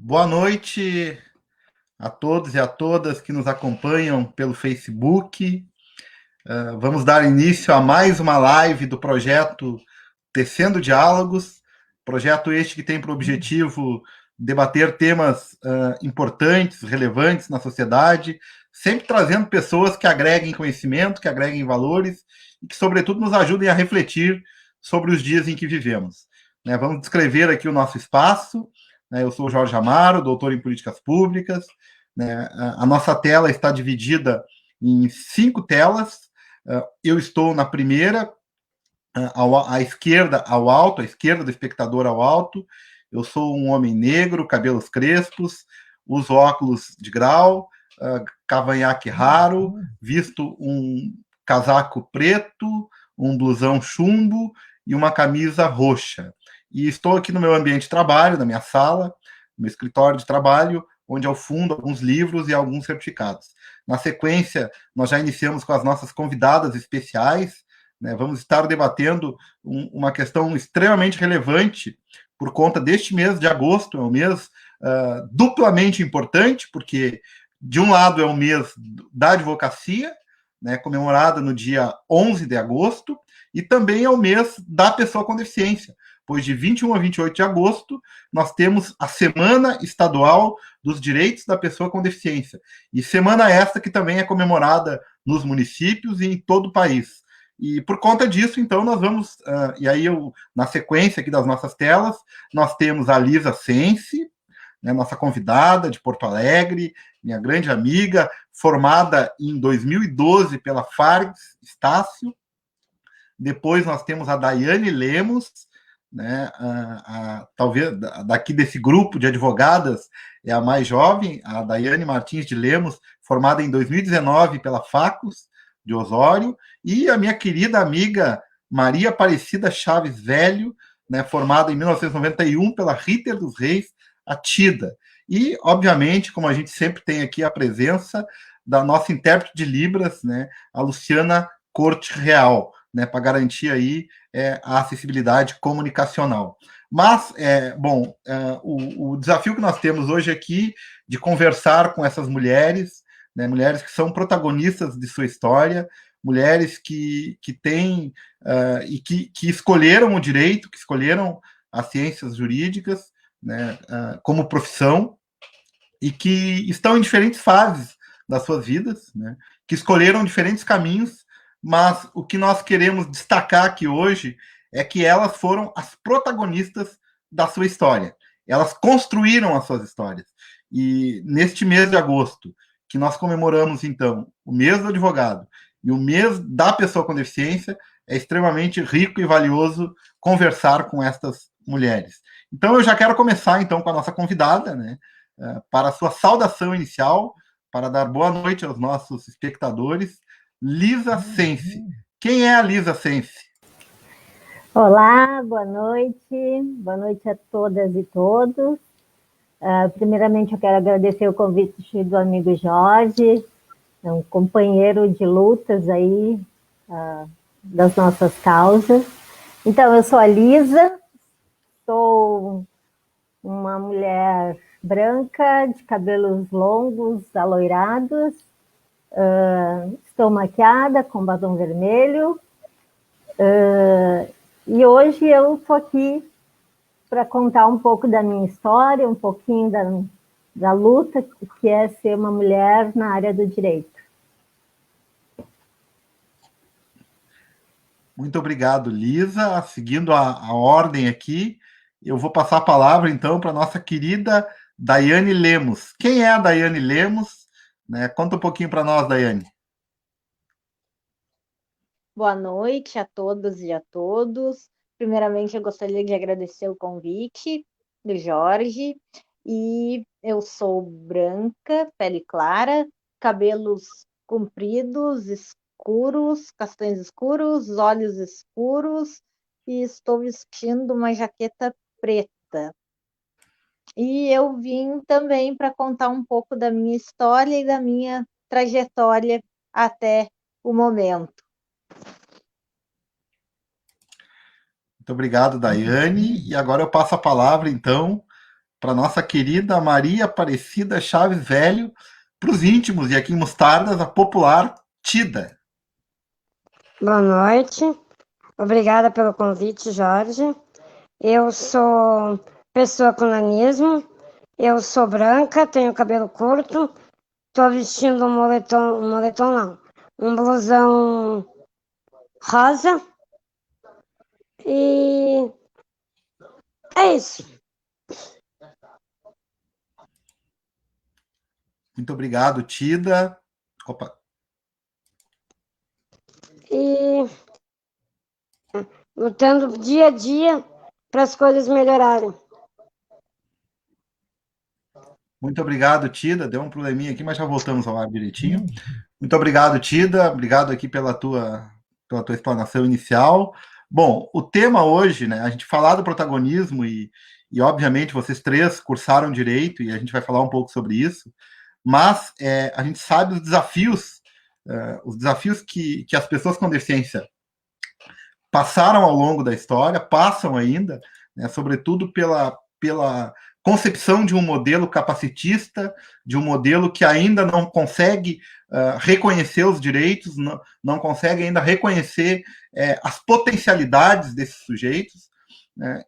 Boa noite a todos e a todas que nos acompanham pelo Facebook. Vamos dar início a mais uma live do projeto Tecendo Diálogos, projeto este que tem por objetivo debater temas importantes, relevantes na sociedade, sempre trazendo pessoas que agreguem conhecimento, que agreguem valores e que, sobretudo, nos ajudem a refletir sobre os dias em que vivemos. Vamos descrever aqui o nosso espaço. Eu sou o Jorge Amaro, doutor em políticas públicas. A nossa tela está dividida em 5 telas. Eu estou na primeira, à esquerda ao alto, à esquerda do espectador ao alto. Eu sou um homem negro, cabelos crespos, uso óculos de grau, cavanhaque raro, visto um casaco preto, um blusão chumbo e uma camisa roxa. E estou aqui no meu ambiente de trabalho, na minha sala, no meu escritório de trabalho, onde ao fundo alguns livros e alguns certificados. Na sequência, nós já iniciamos com as nossas convidadas especiais. Vamos estar debatendo uma questão extremamente relevante por conta deste mês de agosto. É um mês duplamente importante, porque, de um lado, é o mês da advocacia, comemorada no dia 11 de agosto, e também é o mês da pessoa com deficiência, pois de 21 a 28 de agosto nós temos a Semana Estadual dos Direitos da Pessoa com Deficiência, e semana esta que também é comemorada nos municípios e em todo o país. E por conta disso, então, nós vamos. E aí, na sequência aqui das nossas telas, nós temos a Lisa Sense, nossa convidada de Porto Alegre, minha grande amiga, formada em 2012 pela Fargs Estácio. Depois nós temos a Daiane Lemos, talvez daqui desse grupo de advogadas é a mais jovem, a Daiane Martins de Lemos, formada em 2019 pela Facus de Osório, e a minha querida amiga Maria Aparecida Chaves Velho, formada em 1991 pela Ritter dos Reis, a Tida. E, obviamente, como a gente sempre tem aqui a presença da nossa intérprete de Libras, a Luciana Corte Real, para garantir aí a acessibilidade comunicacional. Mas, o desafio que nós temos hoje aqui de conversar com essas mulheres, mulheres que são protagonistas de sua história, mulheres que têm e que escolheram o direito, que escolheram as ciências jurídicas, como profissão, e que estão em diferentes fases das suas vidas, que escolheram diferentes caminhos, mas o que nós queremos destacar aqui hoje é que elas foram as protagonistas da sua história. Elas construíram as suas histórias. E neste mês de agosto, que nós comemoramos, então, o mês do advogado e o mês da pessoa com deficiência, é extremamente rico e valioso conversar com estas mulheres. Então, eu já quero começar, então, com a nossa convidada, para a sua saudação inicial, para dar boa noite aos nossos espectadores, Lisa Sense. Quem é a Lisa Sense? Olá, boa noite a todas e todos. Primeiramente, eu quero agradecer o convite do amigo Jorge, é um companheiro de lutas aí das nossas causas. Então, eu sou a Lisa, sou uma mulher branca, de cabelos longos, aloirados, estou maquiada com batom vermelho, e hoje eu estou aqui para contar um pouco da minha história, um pouquinho da luta que é ser uma mulher na área do direito. Muito obrigado, Lisa. Seguindo a ordem aqui, eu vou passar a palavra, então, para a nossa querida Daiane Lemos. Quem é a Daiane Lemos? Conta um pouquinho para nós, Daiane. Boa noite a todas e a todos. Primeiramente, eu gostaria de agradecer o convite do Jorge. E eu sou branca, pele clara, cabelos compridos, escuros, castanhos escuros, olhos escuros, e estou vestindo uma jaqueta preta. E eu vim também para contar um pouco da minha história e da minha trajetória até o momento. Muito obrigado, Daiane. E agora eu passo a palavra, então, para nossa querida Maria Aparecida Chaves Velho, para os íntimos, e aqui em Mostardas, a popular Tida. Boa noite. Obrigada pelo convite, Jorge. Eu sou pessoa com nanismo. Eu sou branca, tenho cabelo curto. Estou vestindo um moletom não, um blusão rosa. E é isso. Muito obrigado, Tida. Opa. E lutando dia a dia para as coisas melhorarem. Muito obrigado, Tida. Deu um probleminha aqui, mas já voltamos ao ar direitinho. Muito obrigado, Tida. Obrigado aqui pela tua explanação inicial. Bom, o tema hoje, né, a gente falar do protagonismo e obviamente, vocês três cursaram Direito e a gente vai falar um pouco sobre isso, mas a gente sabe os desafios que as pessoas com deficiência passaram ao longo da história, passam ainda, né, sobretudo pela concepção de um modelo capacitista, de um modelo que ainda não consegue reconhecer os direitos, não consegue ainda reconhecer as potencialidades desses sujeitos. Né?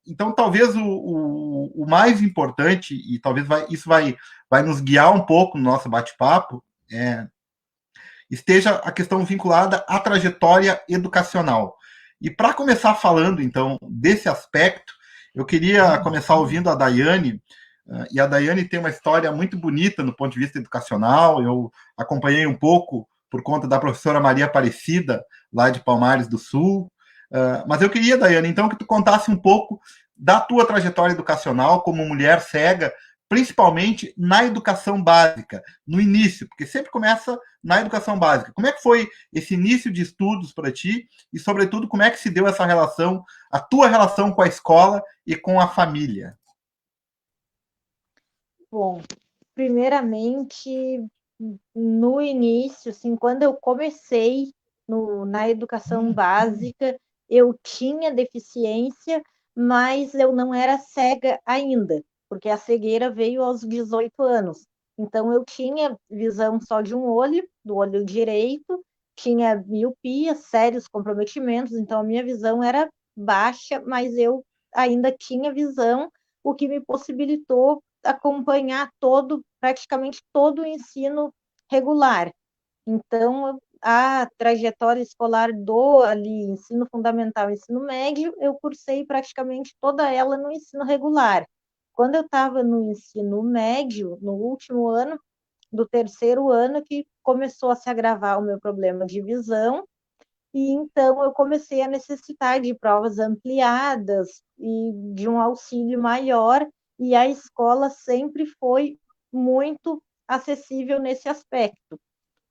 Então, talvez o mais importante, e talvez isso vai nos guiar um pouco no nosso bate-papo, esteja a questão vinculada à trajetória educacional. E para começar falando, então, desse aspecto, eu queria começar ouvindo a Daiane, e a Daiane tem uma história muito bonita no ponto de vista educacional. Eu acompanhei um pouco por conta da professora Maria Aparecida, lá de Palmares do Sul. Mas eu queria, Daiane, então, que tu contasse um pouco da tua trajetória educacional como mulher cega, principalmente na educação básica, no início, porque sempre começa na educação básica. Como é que foi esse início de estudos para ti e, sobretudo, como é que se deu essa relação, a tua relação com a escola e com a família? Bom, primeiramente, no início, assim, quando eu comecei na educação básica, eu tinha deficiência, mas eu não era cega ainda, porque a cegueira veio aos 18 anos. Então, eu tinha visão só de um olho, do olho direito, tinha miopia, sérios comprometimentos, então a minha visão era baixa, mas eu ainda tinha visão, o que me possibilitou acompanhar praticamente todo o ensino regular. Então, a trajetória escolar do ali, ensino fundamental e ensino médio, eu cursei praticamente toda ela no ensino regular. Quando eu estava no ensino médio, no último ano, do terceiro ano, que começou a se agravar o meu problema de visão, e então eu comecei a necessitar de provas ampliadas e de um auxílio maior, e a escola sempre foi muito acessível nesse aspecto.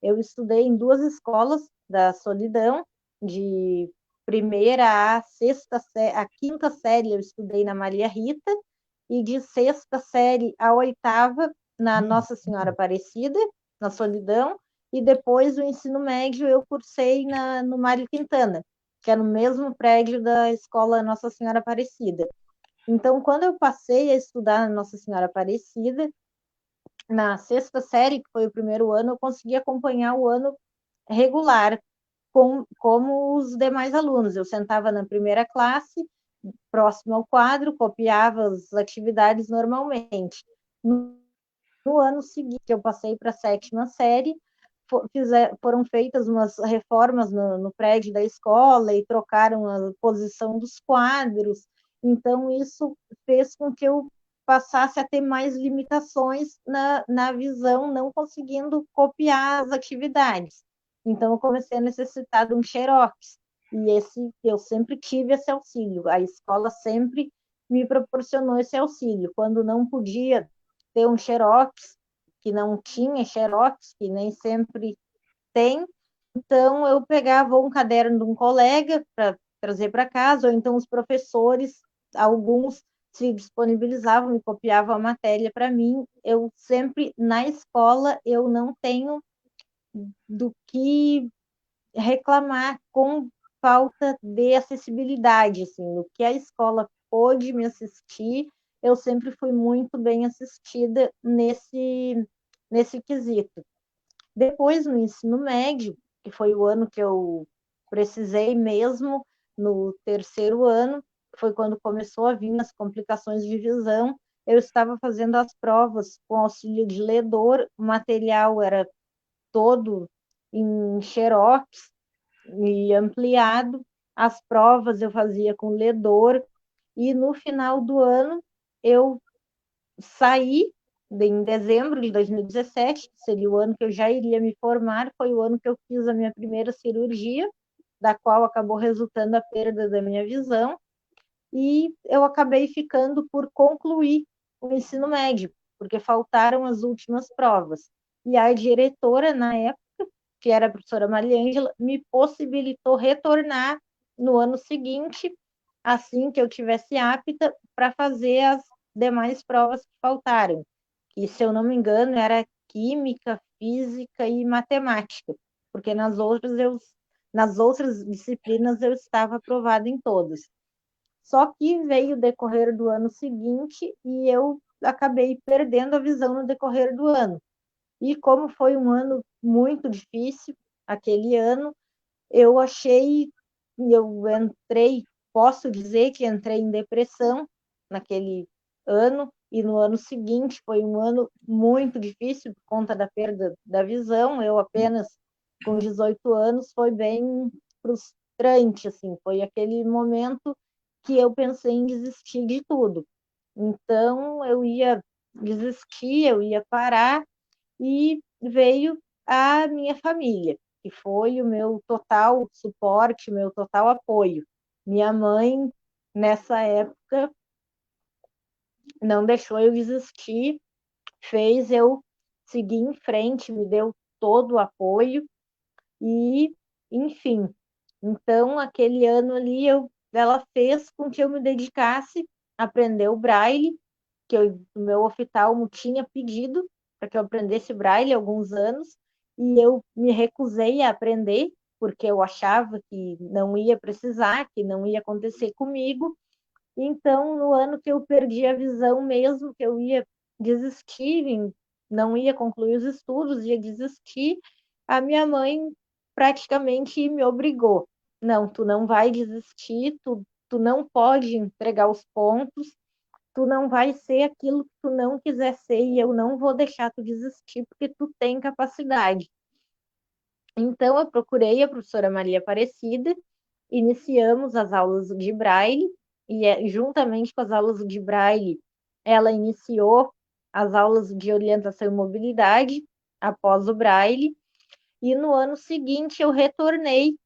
Eu estudei em duas escolas da Solidão, de primeira a sexta, a quinta série eu estudei na Maria Rita, e de sexta série a oitava na Nossa Senhora Aparecida, na Solidão, e depois o ensino médio eu cursei no Mário Quintana, que é no mesmo prédio da escola Nossa Senhora Aparecida. Então, quando eu passei a estudar na Nossa Senhora Aparecida, na sexta série, que foi o primeiro ano, eu consegui acompanhar o ano regular, como os demais alunos. Eu sentava na primeira classe, próximo ao quadro, copiava as atividades normalmente. No ano seguinte, eu passei para a sétima série, foram feitas umas reformas no prédio da escola e trocaram a posição dos quadros. Então, isso fez com que eu passasse a ter mais limitações na visão, não conseguindo copiar as atividades. Então, eu comecei a necessitar de um xerox. E eu sempre tive esse auxílio. A escola sempre me proporcionou esse auxílio. Quando não podia ter um xerox, que não tinha xerox, que nem sempre tem, então eu pegava um caderno de um colega para trazer para casa, ou então os professores, alguns se disponibilizavam e copiavam a matéria para mim. Eu sempre, na escola, eu não tenho do que reclamar com falta de acessibilidade, assim, no que a escola pôde me assistir, eu sempre fui muito bem assistida nesse quesito. Depois, no ensino médio, que foi o ano que eu precisei mesmo, no terceiro ano, foi quando começou a vir as complicações de visão, eu estava fazendo as provas com auxílio de ledor, o material era todo em xerox e ampliado, as provas eu fazia com ledor, e no final do ano eu saí em dezembro de 2017, que seria o ano que eu já iria me formar, foi o ano que eu fiz a minha primeira cirurgia, da qual acabou resultando a perda da minha visão, e eu acabei ficando por concluir o ensino médio, porque faltaram as últimas provas. E a diretora, na época, que era a professora Mariângela, me possibilitou retornar no ano seguinte, assim que eu tivesse apta para fazer as demais provas que faltaram. E, se eu não me engano, era química, física e matemática, porque nas outras disciplinas eu estava aprovada em todas. Só que veio o decorrer do ano seguinte e eu acabei perdendo a visão no decorrer do ano. E como foi um ano muito difícil, aquele ano, eu entrei, posso dizer que entrei em depressão naquele ano, e no ano seguinte foi um ano muito difícil por conta da perda da visão. Eu apenas com 18 anos, foi bem frustrante, assim, foi aquele momento que eu pensei em desistir de tudo. Então, eu ia desistir, eu ia parar, e veio a minha família, que foi o meu total suporte, o meu total apoio. Minha mãe, nessa época, não deixou eu desistir, fez eu seguir em frente, me deu todo o apoio e, enfim. Então, aquele ano ali, ela fez com que eu me dedicasse a aprender o braille, que o meu oftalmo tinha pedido para que eu aprendesse braille há alguns anos, e eu me recusei a aprender, porque eu achava que não ia precisar, que não ia acontecer comigo. Então, no ano que eu perdi a visão mesmo, que eu ia desistir, não ia concluir os estudos, ia desistir, a minha mãe praticamente me obrigou. Não, tu não vai desistir, tu não pode entregar os pontos, tu não vai ser aquilo que tu não quiser ser, e eu não vou deixar tu desistir, porque tu tem capacidade. Então, eu procurei a professora Maria Aparecida, iniciamos as aulas de Braille, e juntamente com as aulas de Braille, ela iniciou as aulas de orientação e mobilidade após o Braille, e no ano seguinte eu retornei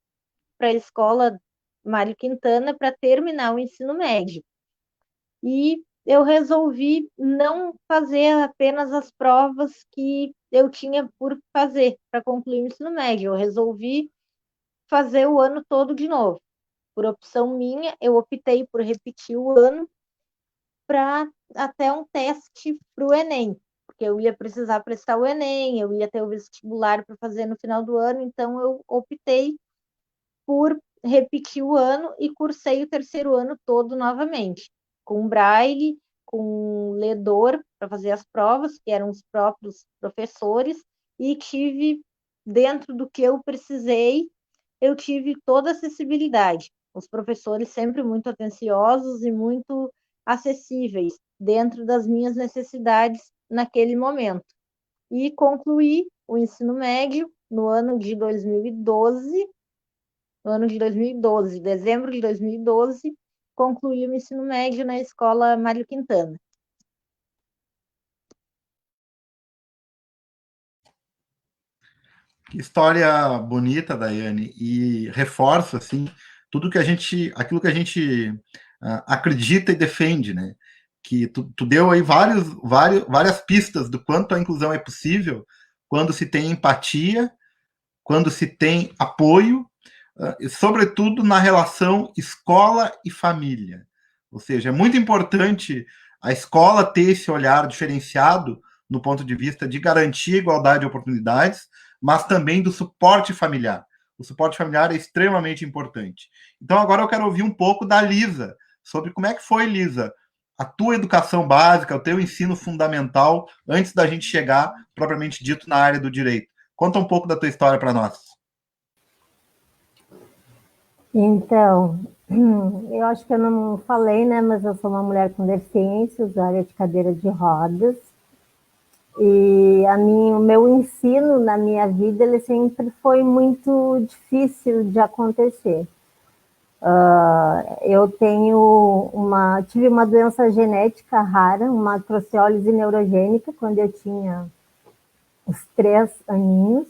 para a escola Mário Quintana para terminar o ensino médio. E eu resolvi não fazer apenas as provas que eu tinha por fazer para concluir o ensino médio. Eu resolvi fazer o ano todo de novo. Por opção minha, eu optei por repetir o ano para até um teste para o Enem, porque eu ia precisar prestar o Enem, eu ia ter o vestibular para fazer no final do ano, então eu optei por repetir o ano e cursei o terceiro ano todo novamente, com braille, com ledor para fazer as provas, que eram os próprios professores, e tive, dentro do que eu precisei, eu tive toda a acessibilidade. Os professores sempre muito atenciosos e muito acessíveis dentro das minhas necessidades naquele momento. E concluí o ensino médio no ano de 2012, dezembro de 2012, concluí o ensino médio na escola Mário Quintana. Que história bonita, Daiane, e reforço assim aquilo que a gente acredita e defende, né? Que tu deu aí várias pistas do quanto a inclusão é possível quando se tem empatia, quando se tem apoio, e sobretudo na relação escola e família. Ou seja, é muito importante a escola ter esse olhar diferenciado no ponto de vista de garantir a igualdade de oportunidades, mas também do suporte familiar. O suporte familiar é extremamente importante. Então, agora eu quero ouvir um pouco da Lisa, sobre como é que foi, Lisa, a tua educação básica, o teu ensino fundamental, antes da gente chegar, propriamente dito, na área do direito. Conta um pouco da tua história para nós. Então, eu acho que eu não falei, né, mas eu sou uma mulher com deficiência, usuária de cadeira de rodas, e o meu ensino na minha vida, ele sempre foi muito difícil de acontecer. Eu tive uma doença genética rara, uma macrociólise neurogênica, quando eu tinha os 3 aninhos.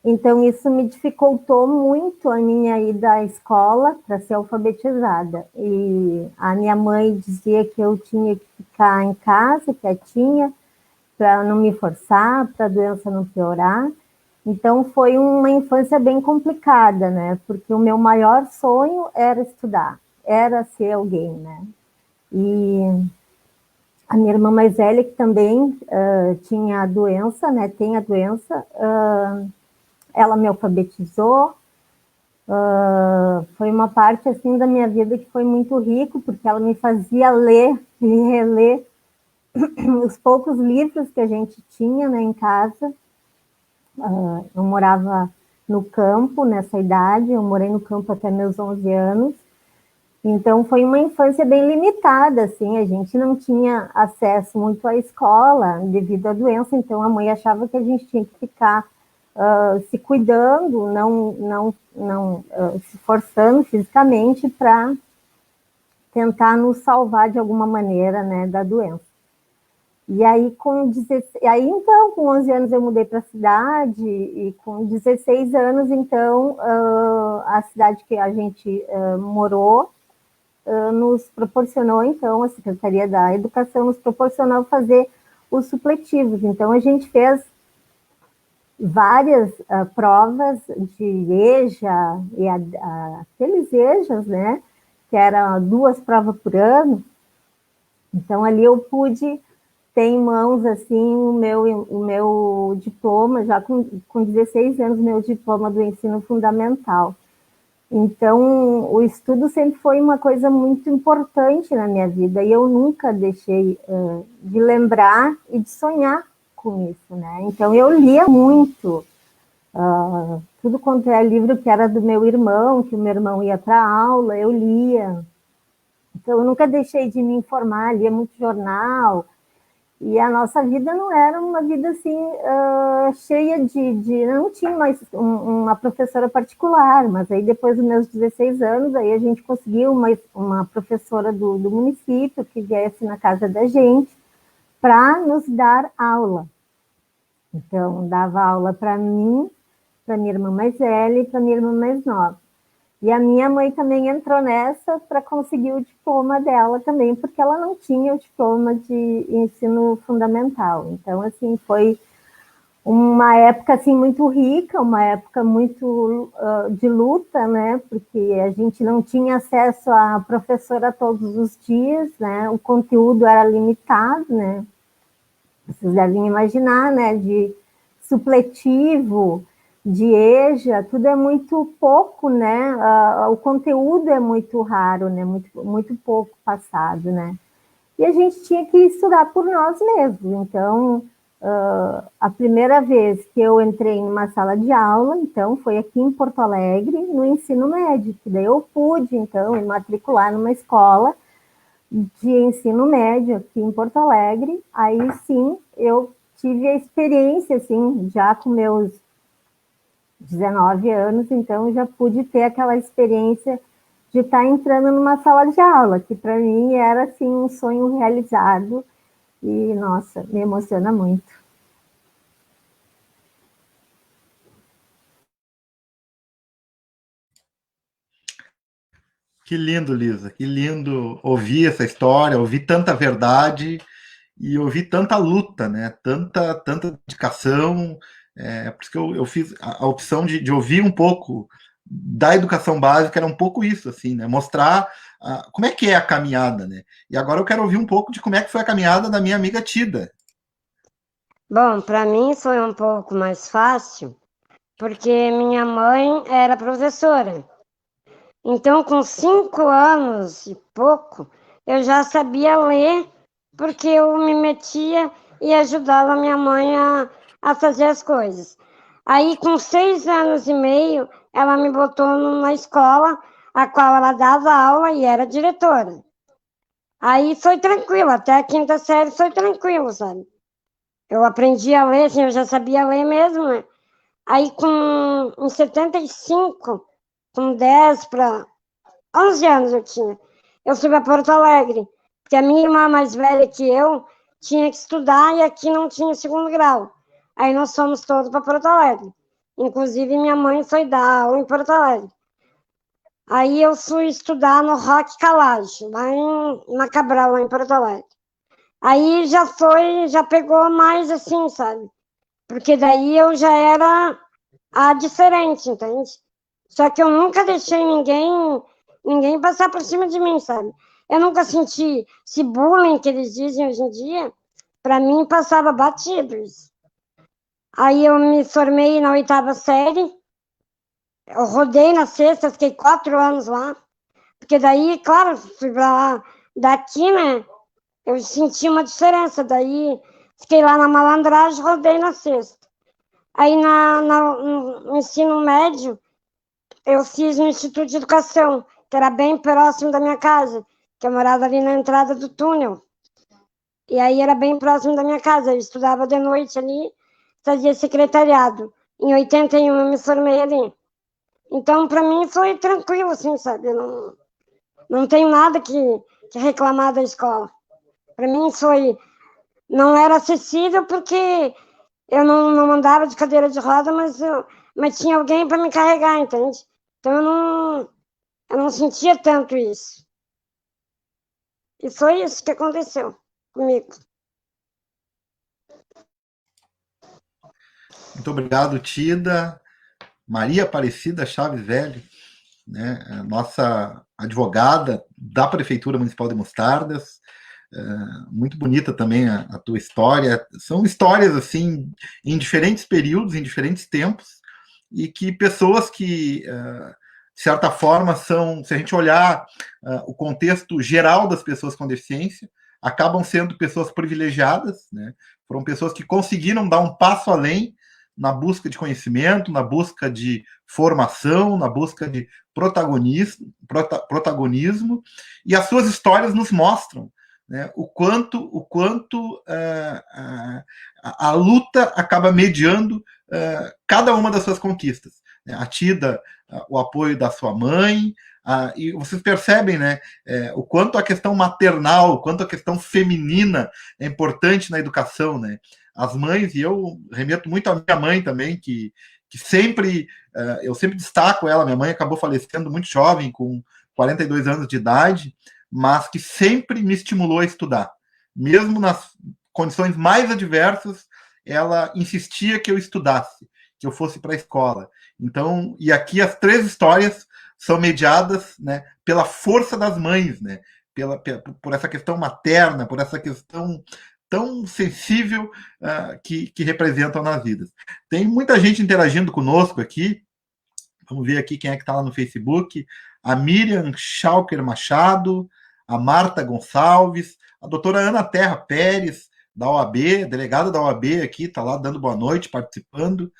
Então, isso me dificultou muito a minha ida à escola para ser alfabetizada. E a minha mãe dizia que eu tinha que ficar em casa, quietinha, para não me forçar, para a doença não piorar. Então, foi uma infância bem complicada, né? Porque o meu maior sonho era estudar, era ser alguém, né? E a minha irmã mais velha, que também tinha a doença, né? Tem a doença, ela me alfabetizou. Foi uma parte, assim, da minha vida que foi muito rico, porque ela me fazia ler e reler os poucos livros que a gente tinha, né, em casa. Eu morava no campo nessa idade, eu morei no campo até meus 11 anos, então foi uma infância bem limitada, assim, a gente não tinha acesso muito à escola devido à doença, então a mãe achava que a gente tinha que ficar se cuidando, não se forçando fisicamente para tentar nos salvar de alguma maneira, né, da doença. E aí, então, com 11 anos eu mudei para a cidade, e com 16 anos, então, a cidade que a gente morou nos proporcionou, então, a Secretaria da Educação nos proporcionou fazer os supletivos. Então, a gente fez várias provas de EJA, e aqueles EJAs, né, que eram 2 provas por ano. Então, ali eu pude ter em mãos, assim, o meu diploma, já com 16 anos, meu diploma do ensino fundamental. Então, o estudo sempre foi uma coisa muito importante na minha vida, e eu nunca deixei de lembrar e de sonhar com isso, né? Então, eu lia muito, tudo quanto é livro que era do meu irmão, que o meu irmão ia para aula, eu lia. Então, eu nunca deixei de me informar, lia muito jornal. E a nossa vida não era uma vida assim cheia não tinha mais uma professora particular, mas aí depois dos meus 16 anos, aí a gente conseguiu uma professora do município que viesse na casa da gente para nos dar aula. Então, dava aula para mim, para minha irmã mais velha e para minha irmã mais nova. E a minha mãe também entrou nessa para conseguir o diploma dela também, porque ela não tinha o diploma de ensino fundamental. Então, assim, foi uma época assim, muito rica, uma época muito de luta, né? Porque a gente não tinha acesso à professora todos os dias, né? O conteúdo era limitado, né? Vocês devem imaginar, né? De supletivo, de EJA, tudo é muito pouco, né? O conteúdo é muito raro, né? Muito pouco passado, né? E a gente tinha que estudar por nós mesmos. Então, a primeira vez que eu entrei numa sala de aula, então, foi aqui em Porto Alegre, no ensino médio, que daí eu pude, então, me matricular numa escola de ensino médio aqui em Porto Alegre. Aí, sim, eu tive a experiência, assim, já com meus 19 anos, então já pude ter aquela experiência de estar entrando numa sala de aula, que para mim era assim um sonho realizado e, nossa, me emociona muito. Que lindo, Lisa, que lindo ouvir essa história, ouvir tanta verdade e ouvir tanta luta, né? Tanta dedicação. Por isso que eu fiz a opção de ouvir um pouco da educação básica, era um pouco isso, assim, né? Mostrar como é que é a caminhada, né? E agora eu quero ouvir um pouco de como é que foi a caminhada da minha amiga Tida. Bom, para mim foi um pouco mais fácil, porque minha mãe era professora. Então, com 5 anos e pouco, eu já sabia ler, porque eu me metia e ajudava minha mãe a fazer as coisas. Aí, com 6 anos e meio, ela me botou numa escola, a qual ela dava aula e era diretora. Aí foi tranquilo, até a 5ª série foi tranquilo, sabe? Eu aprendi a ler, assim, eu já sabia ler mesmo, né? Aí, em 75, com 10 para 11 anos eu tinha, eu fui para Porto Alegre, porque a minha irmã mais velha que eu tinha que estudar e aqui não tinha 2º grau. Aí nós fomos todos para Porto Alegre. Inclusive, minha mãe foi dar aula em Porto Alegre. Aí eu fui estudar no Roque Calage, na Cabral, lá em Porto Alegre. Aí já pegou mais assim, sabe? Porque daí eu já era a diferente, entende? Só que eu nunca deixei ninguém passar por cima de mim, sabe? Eu nunca senti esse bullying que eles dizem hoje em dia. Para mim, passava batido isso. Aí eu me formei na 8ª série. Eu rodei na 6ª, fiquei 4 anos lá. Porque daí, claro, fui para lá. Daqui, né? Eu senti uma diferença. Daí, fiquei lá na malandragem, rodei na 6ª. Aí, no ensino médio, eu fiz no Instituto de Educação, que era bem próximo da minha casa, que eu morava ali na entrada do túnel. E aí era bem próximo da minha casa. Eu estudava de noite ali, fazia secretariado. Em 81 eu me formei ali. Então, para mim, foi tranquilo, assim, sabe? Eu não tenho nada que reclamar da escola. Para mim, não era acessível porque eu não andava de cadeira de roda, mas tinha alguém para me carregar, entende? Então, eu não sentia tanto isso. E foi isso que aconteceu comigo. Muito obrigado, Tida. Maria Aparecida Chaves Velho, né, a nossa advogada da Prefeitura Municipal de Mostardas. Muito bonita também a tua história. São histórias assim em diferentes períodos, em diferentes tempos, e que pessoas que, de certa forma, são, se a gente olhar o contexto geral das pessoas com deficiência, acabam sendo pessoas privilegiadas, né? Foram pessoas que conseguiram dar um passo além na busca de conhecimento, na busca de formação, na busca de protagonismo, e as suas histórias nos mostram, né, o quanto a luta acaba mediando cada uma das suas conquistas. A Tida, o apoio da sua mãe, e vocês percebem, né, o quanto a questão maternal, o quanto a questão feminina é importante na educação, né? As mães, e eu remeto muito à minha mãe também, que sempre, eu sempre destaco ela. Minha mãe acabou falecendo muito jovem, com 42 anos de idade, mas que sempre me estimulou a estudar. Mesmo nas condições mais adversas, ela insistia que eu estudasse, que eu fosse para a escola. Então, e aqui as 3 histórias são mediadas, né, pela força das mães, né, por essa questão materna, por essa questão tão sensível que representam nas vidas. Tem muita gente interagindo conosco aqui. Vamos ver aqui quem é que está lá no Facebook. A Miriam Schalker Machado, a Marta Gonçalves, a doutora Ana Terra Pérez, da OAB, delegada da OAB aqui, está lá dando boa noite, participando.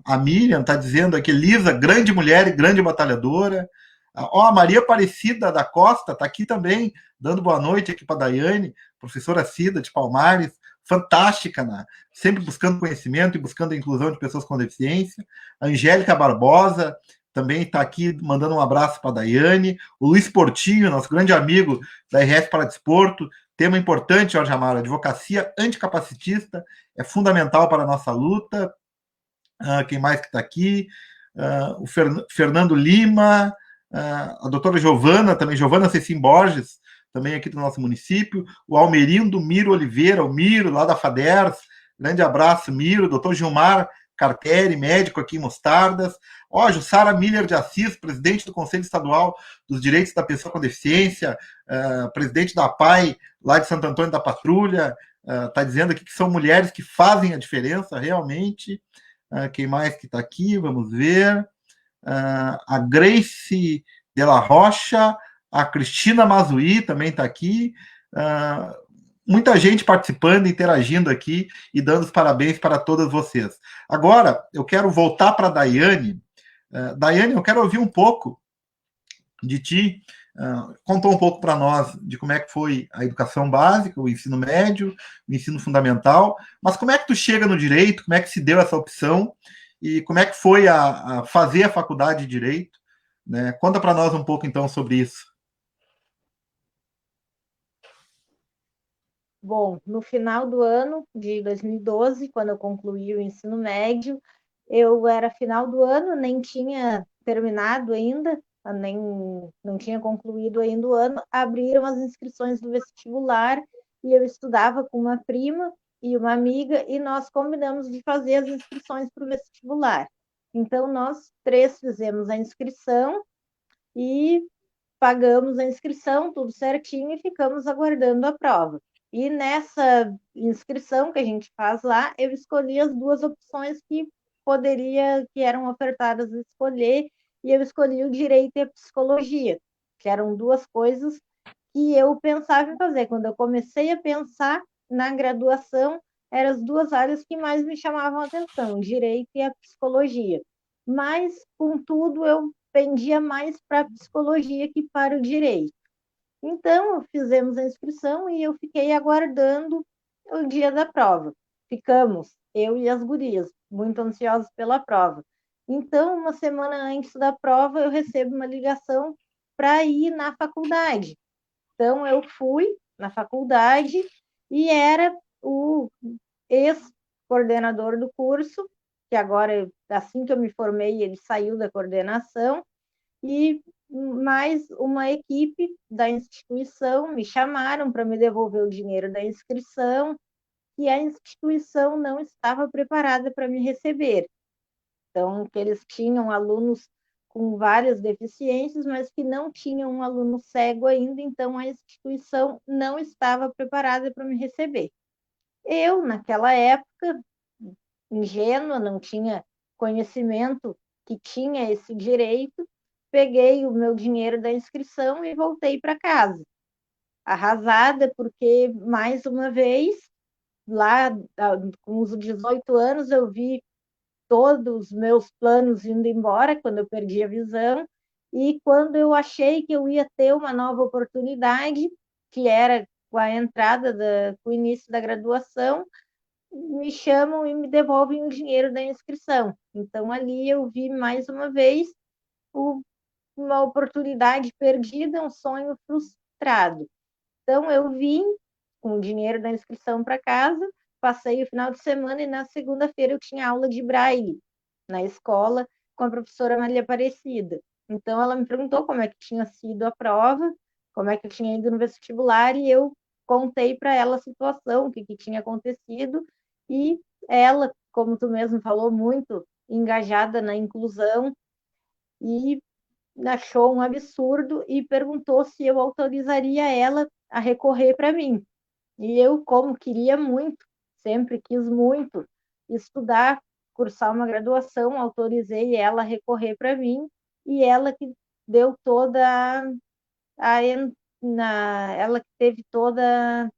A Miriam está dizendo aqui, Lisa, grande mulher e grande batalhadora. A Maria Aparecida da Costa está aqui também, dando boa noite aqui para a Daiane, professora Cida de Palmares, fantástica, né? Sempre buscando conhecimento e buscando a inclusão de pessoas com deficiência. A Angélica Barbosa também está aqui mandando um abraço para a Daiane. O Luiz Portinho, nosso grande amigo da RS Paradesporto, tema importante, Jorge Amaro, advocacia anticapacitista é fundamental para a nossa luta. Quem mais que está aqui? O Fernando Lima, a doutora Giovana, também, Giovana Cecim Borges, também aqui do nosso município, o Almerindo Miro Oliveira, o Miro, lá da FADERS, grande abraço, Miro, doutor Gilmar Carteri, médico aqui em Mostardas, Jussara Miller de Assis, presidente do Conselho Estadual dos Direitos da Pessoa com Deficiência, presidente da APAI, lá de Santo Antônio da Patrulha, está dizendo aqui que são mulheres que fazem a diferença, realmente. Quem mais que está aqui? Vamos ver. A Grace de la Rocha, A Cristina Mazuí também está aqui. Muita gente participando, interagindo aqui e dando os parabéns para todas vocês. Agora, eu quero voltar para a Daiane. Daiane, eu quero ouvir um pouco de ti. Contou um pouco para nós de como é que foi a educação básica, o ensino médio, o ensino fundamental, mas como é que tu chega no direito, como é que se deu essa opção e como é que foi a fazer a faculdade de direito, né? Conta para nós um pouco então sobre isso. Bom, no final do ano de 2012, quando eu concluí o ensino médio, eu era final do ano, nem tinha terminado ainda, nem não tinha concluído ainda o ano, abriram as inscrições do vestibular e eu estudava com uma prima e uma amiga e nós combinamos de fazer as inscrições para o vestibular. Então, nós três fizemos a inscrição e pagamos a inscrição, tudo certinho, e ficamos aguardando a prova. E nessa inscrição que a gente faz lá, eu escolhi as duas opções que eram ofertadas a escolher, e eu escolhi o direito e a psicologia, que eram duas coisas que eu pensava em fazer. Quando eu comecei a pensar na graduação, eram as duas áreas que mais me chamavam a atenção, o direito e a psicologia. Mas, contudo, eu pendia mais para a psicologia que para o direito. Então, fizemos a inscrição e eu fiquei aguardando o dia da prova. Ficamos, eu e as gurias, muito ansiosos pela prova. Então, uma semana antes da prova, eu recebo uma ligação para ir na faculdade. Então, eu fui na faculdade e era o ex-coordenador do curso, que agora, assim que eu me formei, ele saiu da coordenação, e mais uma equipe da instituição me chamaram para me devolver o dinheiro da inscrição, e a instituição não estava preparada para me receber. Então, que eles tinham alunos com várias deficiências, mas que não tinham um aluno cego ainda, então a instituição não estava preparada para me receber. Eu, naquela época, ingênua, não tinha conhecimento que tinha esse direito, peguei o meu dinheiro da inscrição e voltei para casa, arrasada, porque, mais uma vez, lá com os 18 anos, eu vi todos os meus planos indo embora quando eu perdi a visão, e quando eu achei que eu ia ter uma nova oportunidade, que era com a entrada, com o início da graduação, me chamam e me devolvem o dinheiro da inscrição. Então, ali eu vi mais uma vez uma oportunidade perdida, um sonho frustrado. Então, eu vim com o dinheiro da inscrição para casa, passei o final de semana e na segunda-feira eu tinha aula de braille na escola com a professora Maria Aparecida. Então, ela me perguntou como é que tinha sido a prova, como é que eu tinha ido no vestibular, e eu contei para ela a situação, o que tinha acontecido, e ela, como tu mesmo falou, muito engajada na inclusão, e achou um absurdo e perguntou se eu autorizaria ela a recorrer para mim. E eu, como queria muito, sempre quis muito estudar, cursar uma graduação, autorizei ela a recorrer para mim, e ela que deu toda ela que teve toda,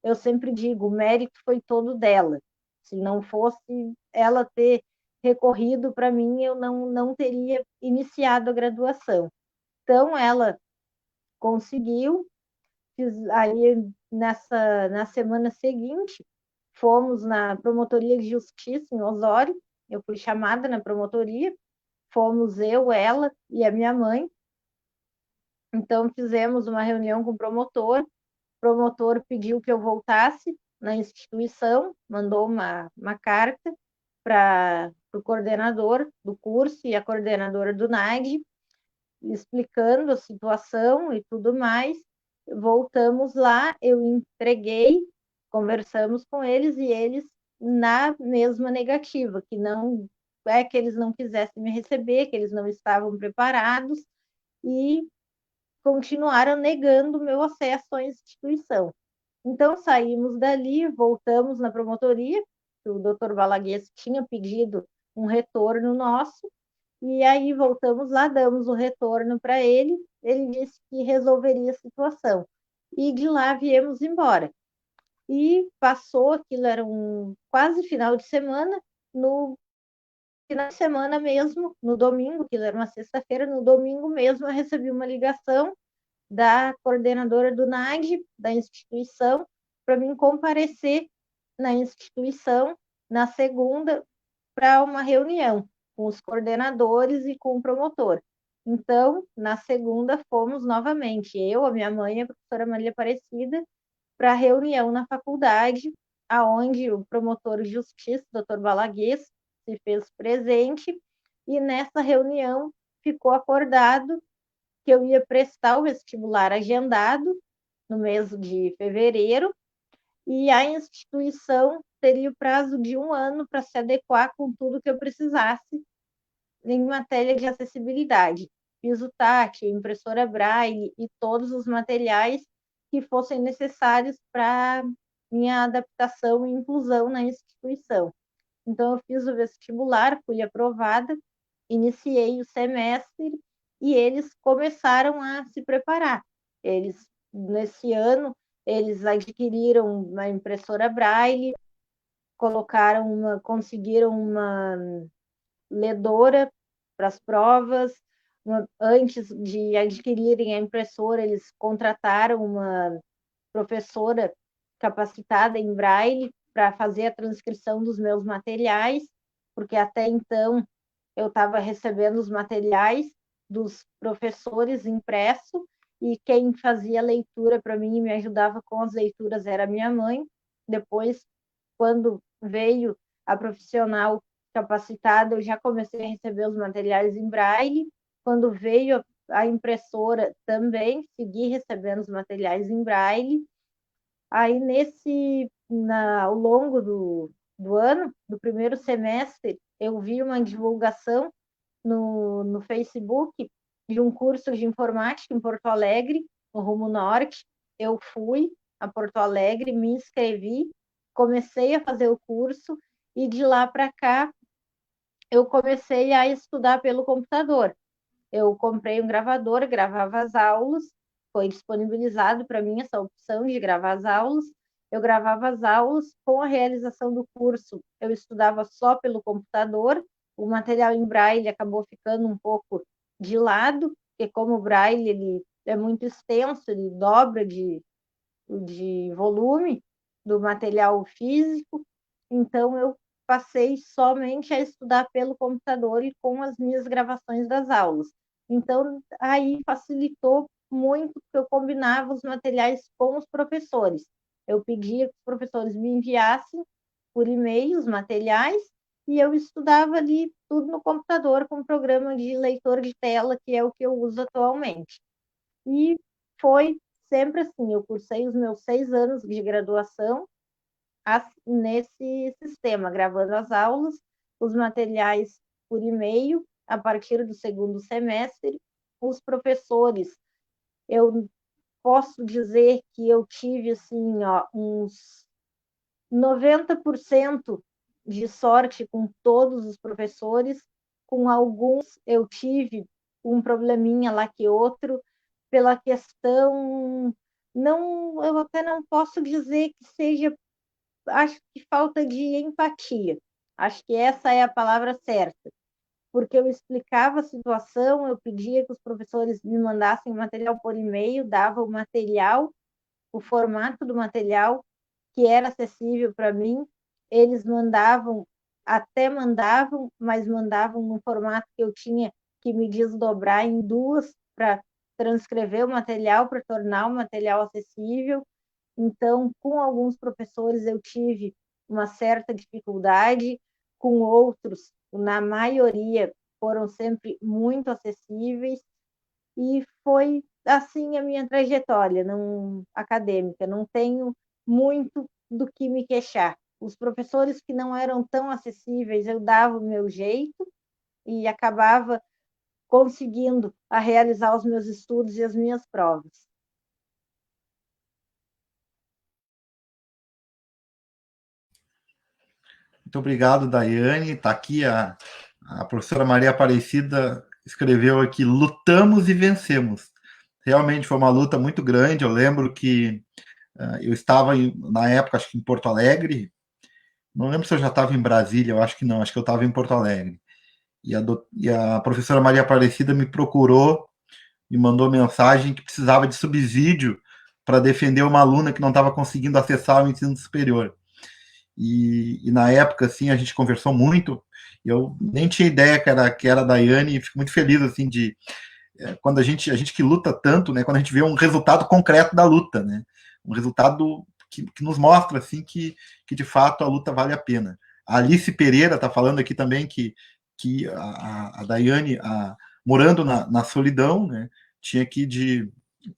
eu sempre digo, o mérito foi todo dela. Se não fosse ela ter recorrido para mim, eu não teria iniciado a graduação. Então, ela conseguiu, aí na semana seguinte, fomos na Promotoria de Justiça em Osório, eu fui chamada na promotoria, fomos eu, ela e a minha mãe, então fizemos uma reunião com o promotor pediu que eu voltasse na instituição, mandou uma carta para o coordenador do curso e a coordenadora do NAG, explicando a situação e tudo mais. Voltamos lá, eu entreguei, conversamos com eles e eles na mesma negativa, que não é que eles não quisessem me receber, que eles não estavam preparados e continuaram negando o meu acesso à instituição. Então, saímos dali, voltamos na promotoria, o doutor Balaguês tinha pedido um retorno nosso, E aí voltamos lá, damos o retorno para ele. Ele disse que resolveria a situação. E de lá viemos embora. E passou, aquilo era quase final de semana, no final de semana mesmo, no domingo, aquilo era uma sexta-feira, no domingo mesmo eu recebi uma ligação da coordenadora do NAD, da instituição, para mim comparecer na instituição na segunda para uma reunião com os coordenadores e com o promotor. Então, na segunda, fomos novamente, eu, a minha mãe e a professora Maria Aparecida, para a reunião na faculdade, aonde o promotor de justiça, doutor Balaguês, se fez presente, e nessa reunião ficou acordado que eu ia prestar o vestibular agendado no mês de fevereiro, e a instituição teria o prazo de 1 ano para se adequar com tudo que eu precisasse em matéria de acessibilidade. Piso tátil, impressora braille e todos os materiais que fossem necessários para minha adaptação e inclusão na instituição. Então, eu fiz o vestibular, fui aprovada, iniciei o semestre e eles começaram a se preparar. Eles, nesse ano, eles adquiriram uma impressora braille, conseguiram uma ledora para as provas. Antes de adquirirem a impressora, eles contrataram uma professora capacitada em braille para fazer a transcrição dos meus materiais, porque até então eu estava recebendo os materiais dos professores impresso e quem fazia leitura para mim e me ajudava com as leituras era minha mãe. Depois, quando veio a profissional capacitada, eu já comecei a receber os materiais em braille. Quando veio a impressora, também segui recebendo os materiais em braille. Aí, ao longo do ano, do primeiro semestre, eu vi uma divulgação no Facebook de um curso de informática em Porto Alegre, no Rumo Norte. Eu fui a Porto Alegre, me inscrevi, comecei a fazer o curso e de lá para cá eu comecei a estudar pelo computador. Eu comprei um gravador, gravava as aulas, foi disponibilizado para mim essa opção de gravar as aulas. Eu gravava as aulas com a realização do curso. Eu estudava só pelo computador. O material em braille acabou ficando um pouco de lado, porque como o braille ele é muito extenso, ele dobra de volume do material físico, então eu passei somente a estudar pelo computador e com as minhas gravações das aulas. Então, aí facilitou muito, porque eu combinava os materiais com os professores. Eu pedia que os professores me enviassem por e-mail os materiais e eu estudava ali tudo no computador com o programa de leitor de tela, que é o que eu uso atualmente. E foi sempre assim, eu cursei os meus 6 anos de graduação nesse sistema, gravando as aulas, os materiais por e-mail, a partir do segundo semestre, os professores. Eu posso dizer que eu tive assim, uns 90% de sorte com todos os professores, com alguns eu tive um probleminha lá que outro, pela questão, não, eu até não posso dizer que seja, acho que falta de empatia, acho que essa é a palavra certa, porque eu explicava a situação, eu pedia que os professores me mandassem o material por e-mail, dava o material, o formato do material, que era acessível para mim, eles mandavam, mas mandavam no formato que eu tinha que me desdobrar em duas para transcrever o material, para tornar o material acessível. Então, com alguns professores eu tive uma certa dificuldade, com outros, na maioria, foram sempre muito acessíveis, e foi assim a minha trajetória não acadêmica. Não tenho muito do que me queixar. Os professores que não eram tão acessíveis, eu dava o meu jeito e acabava conseguindo a realizar os meus estudos e as minhas provas. Muito obrigado, Daiane. Está aqui A professora Maria Aparecida escreveu aqui: lutamos e vencemos. Realmente foi uma luta muito grande. Eu lembro que eu estava, na época, acho que em Porto Alegre. Não lembro se eu já estava em Brasília, eu acho que não, acho que eu estava em Porto Alegre. E a professora Maria Aparecida me procurou e mandou mensagem que precisava de subsídio para defender uma aluna que não estava conseguindo acessar o ensino superior. E na época, assim, a gente conversou muito. Eu nem tinha ideia que era a Daiane, e fico muito feliz, assim, de quando a gente que luta tanto, né, quando a gente vê um resultado concreto da luta, né, um resultado que nos mostra, assim, que de fato a luta vale a pena. A Alice Pereira está falando aqui também que a Daiane, morando na solidão, né, tinha que ir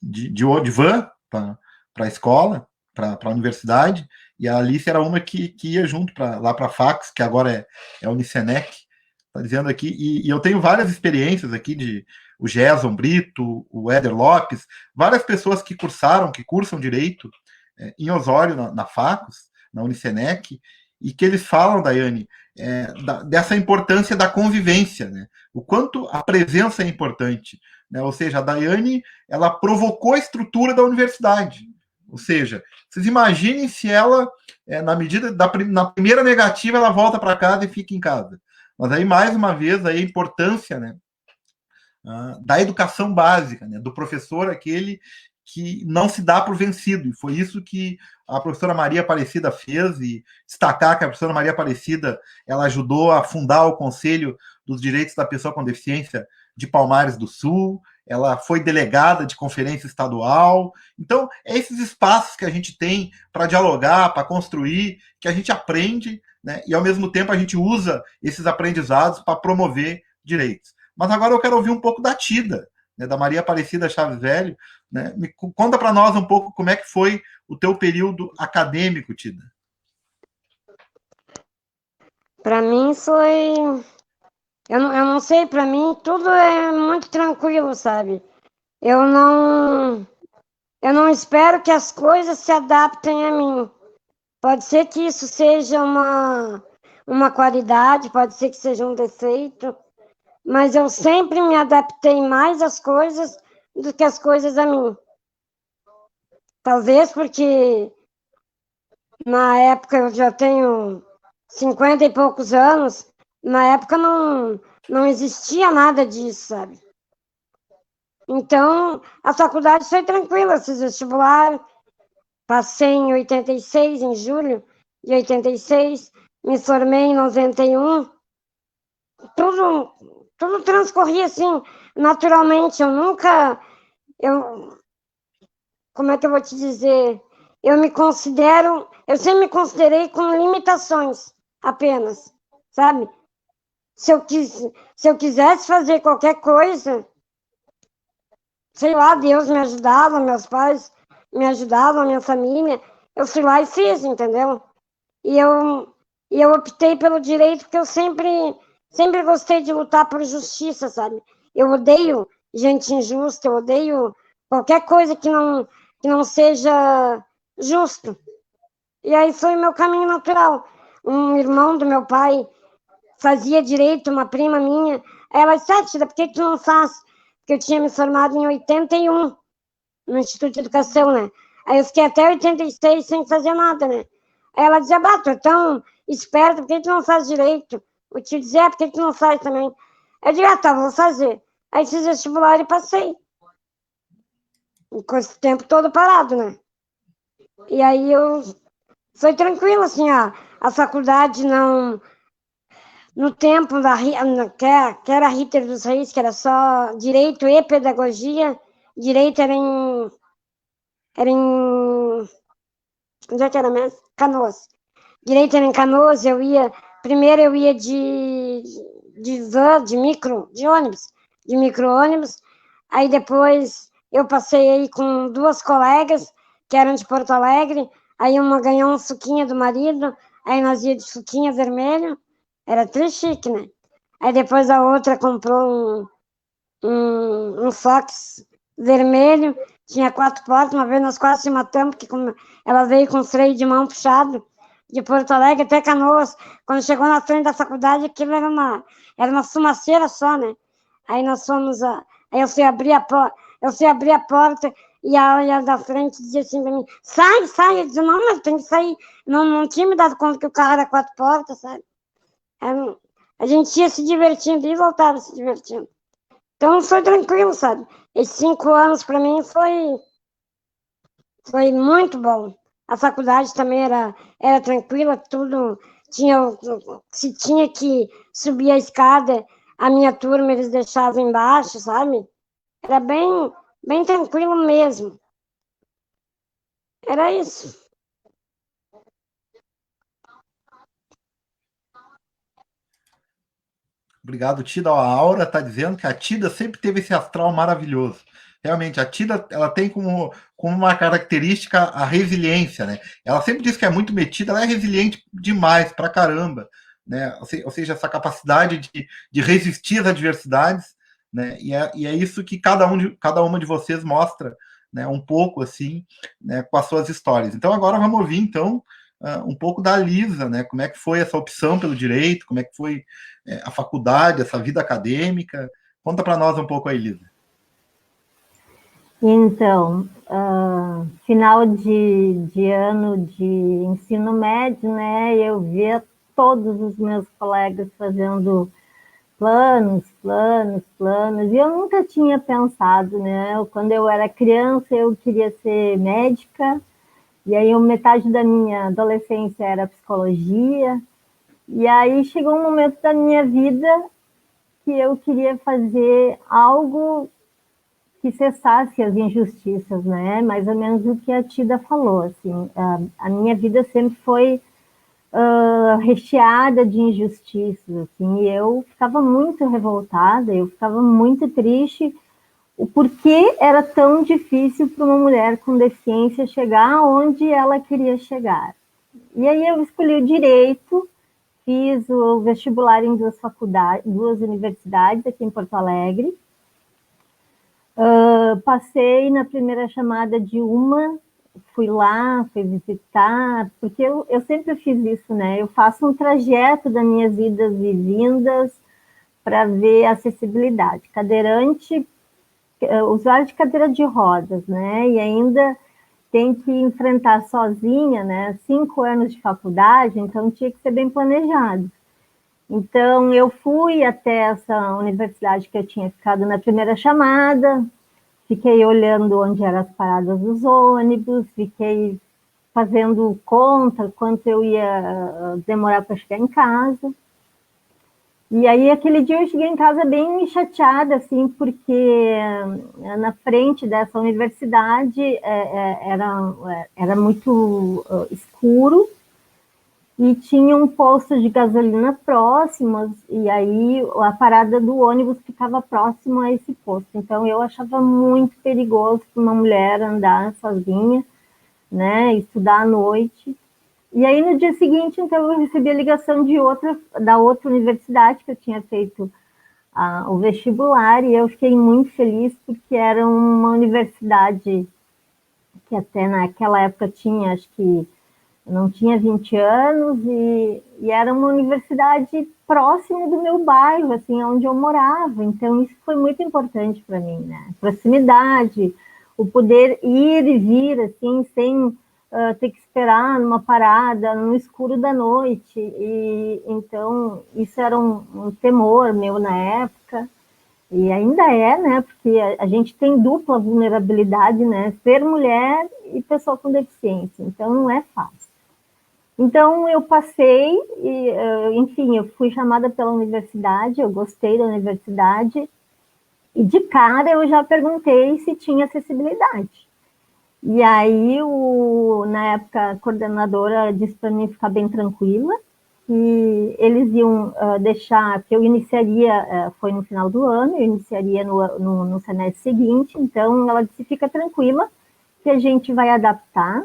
de van para a escola, para a universidade, e a Alice era uma que ia junto lá para a Fax, que agora é a Unicenec, está dizendo aqui, e eu tenho várias experiências aqui de o Gerson Brito, o Éder Lopes, várias pessoas que cursam direito em Osório, na Facos, na Unicenec, e que eles falam, Daiane, dessa importância da convivência, né? O quanto a presença é importante, né? Ou seja, a Daiane, ela provocou a estrutura da universidade. Ou seja, vocês imaginem se ela, na primeira negativa, ela volta para casa e fica em casa. Mas aí, mais uma vez, aí a importância, né, da educação básica, né, do professor aquele que não se dá por vencido. E foi isso que a professora Maria Aparecida fez, e destacar que a professora Maria Aparecida, ela ajudou a fundar o Conselho dos Direitos da Pessoa com Deficiência de Palmares do Sul, ela foi delegada de conferência estadual. Então, é esses espaços que a gente tem para dialogar, para construir, que a gente aprende, né, e ao mesmo tempo a gente usa esses aprendizados para promover direitos. Mas agora eu quero ouvir um pouco da Tida, né, da Maria Aparecida Chaves Velho, né? Conta para nós um pouco como é que foi o teu período acadêmico, Tida. Para mim foi... Eu não sei, para mim tudo é muito tranquilo, sabe? Eu não espero que as coisas se adaptem a mim. Pode ser que isso seja uma qualidade, pode ser que seja um defeito, mas eu sempre me adaptei mais às coisas do que as coisas a mim. Talvez porque na época eu já tenho 50 e poucos anos, na época não existia nada disso, sabe? Então, a faculdade foi tranquila, fiz vestibular, passei em 86, em julho de 86, me formei em 91, tudo transcorria assim, naturalmente. Como é que eu vou te dizer? Eu sempre me considerei com limitações apenas, sabe? Se eu quisesse fazer qualquer coisa, sei lá, Deus me ajudava, meus pais me ajudavam, minha família, eu fui lá e fiz, entendeu? E eu optei pelo direito porque eu sempre gostei de lutar por justiça, sabe? Eu odeio gente injusta, eu odeio qualquer coisa que não seja justo. E aí foi o meu caminho natural. Um irmão do meu pai fazia direito, uma prima minha, ela disse: Tida, por que tu não faz? Porque eu tinha me formado em 81 no Instituto de Educação, né? Aí eu fiquei até 86 sem fazer nada, né? Aí ela dizia: tu é tão esperta, por que tu não faz direito? O tio dizia: por que tu não faz também? Eu digo: tá, vou fazer. Aí fiz vestibular e passei. Com esse tempo todo parado, né? E aí foi tranquilo, assim, a faculdade não... No tempo que era Ritter dos Reis, que era só direito e pedagogia, direito era em... Onde é que era mesmo? Canoas. Direito era em Canoas, primeiro eu ia de van, de micro-ônibus, aí depois eu passei aí com duas colegas, que eram de Porto Alegre, aí uma ganhou um suquinha do marido, aí nós ia de suquinha vermelho, era trichique, né? Aí depois a outra comprou um Fox vermelho, tinha 4 portas, uma vez nós quase se matamos, porque ela veio com freio de mão puxado, de Porto Alegre até Canoas. Quando chegou na frente da faculdade, aquilo era uma fumaceira só, né? Aí nós fomos, aí eu fui abrir a porta e a olha da frente dizia assim pra mim, sai, eu disse, não, mas tem que sair. Não tinha me dado conta que o carro era 4 portas, sabe? A gente ia se divertindo e voltava se divertindo. Então foi tranquilo, sabe? Esses 5 anos para mim foi muito bom. A faculdade também era tranquila, tudo se tinha que subir a escada, a minha turma eles deixavam embaixo, sabe? Era bem tranquilo mesmo. Era isso. Obrigado, Tida. A Aura está dizendo que a Tida sempre teve esse astral maravilhoso. Realmente, a Tida ela tem como uma característica a resiliência, né? Ela sempre diz que é muito metida, ela é resiliente demais, pra caramba, né? Ou seja, essa capacidade de resistir às adversidades, né? E é isso que cada uma de vocês mostra, né? Um pouco assim, né? Com as suas histórias. Então agora vamos ouvir então um pouco da Lisa, né? Como é que foi essa opção pelo direito, como é que foi a faculdade, essa vida acadêmica. Conta para nós um pouco aí, Lisa. Então, final de ano de ensino médio, né, eu via todos os meus colegas fazendo planos, e eu nunca tinha pensado, né, quando eu era criança eu queria ser médica, e aí metade da minha adolescência era psicologia, e aí chegou um momento da minha vida que eu queria fazer algo que cessasse as injustiças, né? Mais ou menos o que a Tida falou, assim, a minha vida sempre foi recheada de injustiças, assim, e eu ficava muito revoltada, eu ficava muito triste, o porquê era tão difícil para uma mulher com deficiência chegar onde ela queria chegar. E aí eu escolhi o direito, fiz o vestibular em 2 faculdades, 2 universidades aqui em Porto Alegre. Passei na primeira chamada de uma, fui lá, fui visitar, porque eu sempre fiz isso, né? Eu faço um trajeto das minhas idas e vindas para ver a acessibilidade. Cadeirante, usuário de cadeira de rodas, né? E ainda tem que enfrentar sozinha, né? 5 anos de faculdade, então tinha que ser bem planejado. Então, eu fui até essa universidade que eu tinha ficado na primeira chamada, fiquei olhando onde eram as paradas dos ônibus, fiquei fazendo conta quanto eu ia demorar para chegar em casa. E aí, aquele dia eu cheguei em casa bem chateada, assim, porque na frente dessa universidade era muito escuro, e tinha um posto de gasolina próximo, e aí a parada do ônibus ficava próximo a esse posto. Então eu achava muito perigoso para uma mulher andar sozinha, né, estudar à noite. E aí no dia seguinte, então, eu recebi a ligação da outra universidade que eu tinha feito o vestibular, e eu fiquei muito feliz porque era uma universidade que até naquela época tinha, acho que não tinha 20 anos, e era uma universidade próximo do meu bairro, assim, onde eu morava. Então, isso foi muito importante para mim, né? Proximidade, o poder ir e vir, assim, sem ter que esperar numa parada, no escuro da noite. E, então, isso era um temor meu na época, e ainda é, né? Porque a gente tem dupla vulnerabilidade, né? Ser mulher e pessoa com deficiência. Então, não é fácil. Então, eu passei, e, enfim, eu fui chamada pela universidade, eu gostei da universidade, e de cara eu já perguntei se tinha acessibilidade. E aí, na época, a coordenadora disse para mim ficar bem tranquila, que eles iam deixar, que eu iniciaria, foi no final do ano, eu iniciaria no semestre seguinte, então ela disse, fica tranquila, que a gente vai adaptar,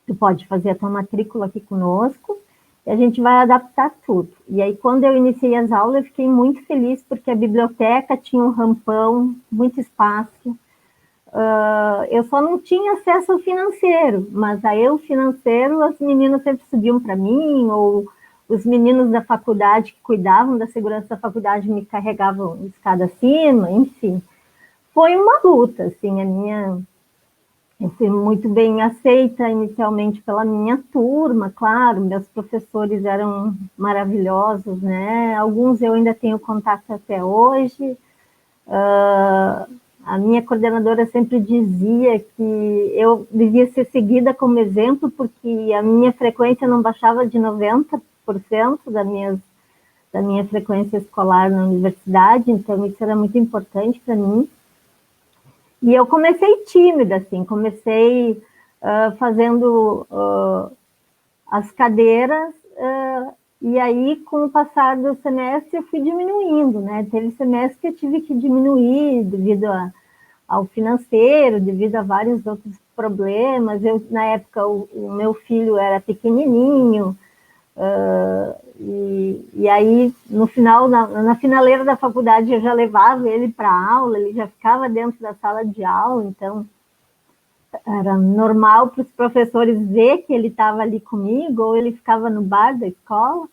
tu pode fazer a tua matrícula aqui conosco, e a gente vai adaptar tudo. E aí, quando eu iniciei as aulas, eu fiquei muito feliz, porque a biblioteca tinha um rampão, muito espaço, eu só não tinha acesso ao financeiro, mas aí o financeiro, as meninas sempre subiam para mim, ou os meninos da faculdade que cuidavam da segurança da faculdade me carregavam escada acima, enfim. Foi uma luta, assim, eu fui muito bem aceita inicialmente pela minha turma, claro, meus professores eram maravilhosos, né? Alguns eu ainda tenho contato até hoje. A minha coordenadora sempre dizia que eu devia ser seguida como exemplo, porque a minha frequência não baixava de 90% da minha frequência escolar na universidade, então isso era muito importante para mim. E eu comecei tímida, assim, comecei fazendo as cadeiras, e aí, com o passar do semestre, eu fui diminuindo, né? Teve semestre que eu tive que diminuir devido ao financeiro, devido a vários outros problemas. Na época, o meu filho era pequenininho, e aí, no final, na finaleira da faculdade, eu já levava ele para aula, ele já ficava dentro da sala de aula, então era normal para os professores ver que ele estava ali comigo, ou ele ficava no bar da escola,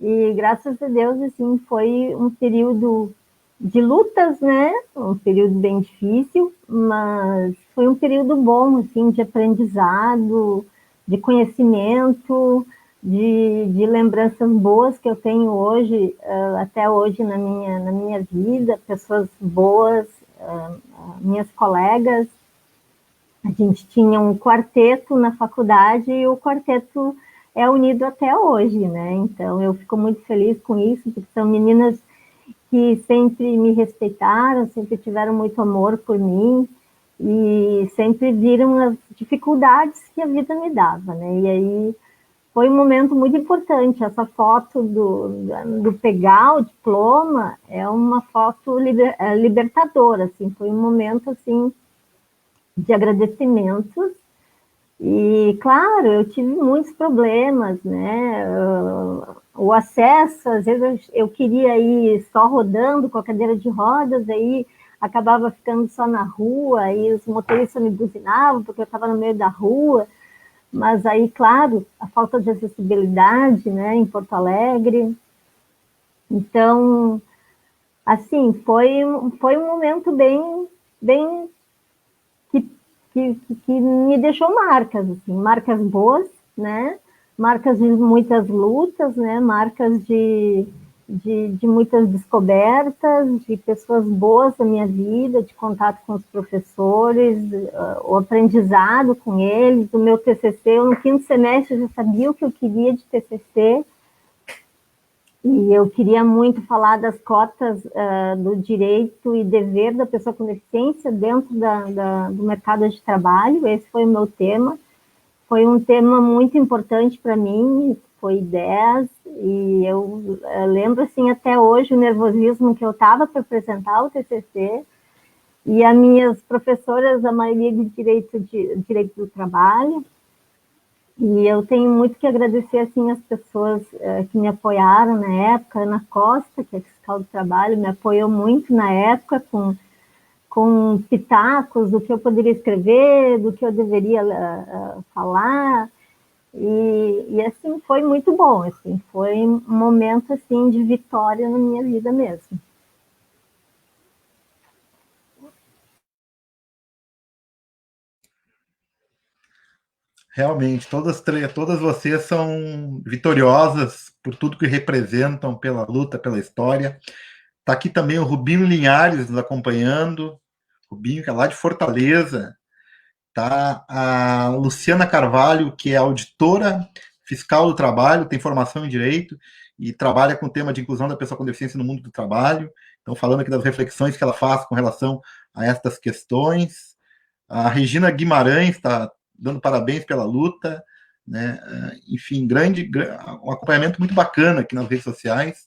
e graças a Deus, assim, foi um período de lutas, né, um período bem difícil, mas foi um período bom, assim, de aprendizado, de conhecimento, de lembranças boas que eu tenho hoje, até hoje na minha vida, pessoas boas, minhas colegas. A gente tinha um quarteto na faculdade e o quarteto é unido até hoje, né? Então eu fico muito feliz com isso, porque são meninas que sempre me respeitaram, sempre tiveram muito amor por mim e sempre viram as dificuldades que a vida me dava, né? E aí foi um momento muito importante. Essa foto do pegar o diploma é uma foto libertadora, assim, foi um momento, assim, de agradecimentos. E, claro, eu tive muitos problemas, né? O acesso, às vezes eu queria ir só rodando com a cadeira de rodas, aí acabava ficando só na rua, e os motoristas me buzinavam porque eu estava no meio da rua. Mas aí, claro, a falta de acessibilidade, né, em Porto Alegre. Então, assim, foi um momento bem que me deixou marcas, assim, marcas boas, né, marcas de muitas lutas, né, marcas de muitas descobertas, de pessoas boas na minha vida, de contato com os professores, o aprendizado com eles, o meu TCC. Eu, no quinto semestre, já sabia o que eu queria de TCC, e eu queria muito falar das cotas do direito e dever da pessoa com deficiência dentro do mercado de trabalho. Esse foi o meu tema. Foi um tema muito importante para mim, foi 10, e eu lembro, assim, até hoje, o nervosismo que eu estava para apresentar o TCC, e as minhas professoras, a maioria de direito do trabalho, e eu tenho muito que agradecer, assim, as pessoas que me apoiaram na época. Ana Costa, que é fiscal do trabalho, me apoiou muito na época com pitacos do que eu poderia escrever, do que eu deveria falar, e assim, foi muito bom, assim, foi um momento, assim, de vitória na minha vida mesmo. Realmente, todas vocês são vitoriosas por tudo que representam, pela luta, pela história. Está aqui também o Rubinho Linhares nos acompanhando, Rubinho, que é lá de Fortaleza. Tá a Luciana Carvalho, que é auditora fiscal do trabalho, tem formação em direito e trabalha com o tema de inclusão da pessoa com deficiência no mundo do trabalho. Então, falando aqui das reflexões que ela faz com relação a estas questões. A Regina Guimarães está dando parabéns pela luta, né? Enfim, um acompanhamento muito bacana aqui nas redes sociais.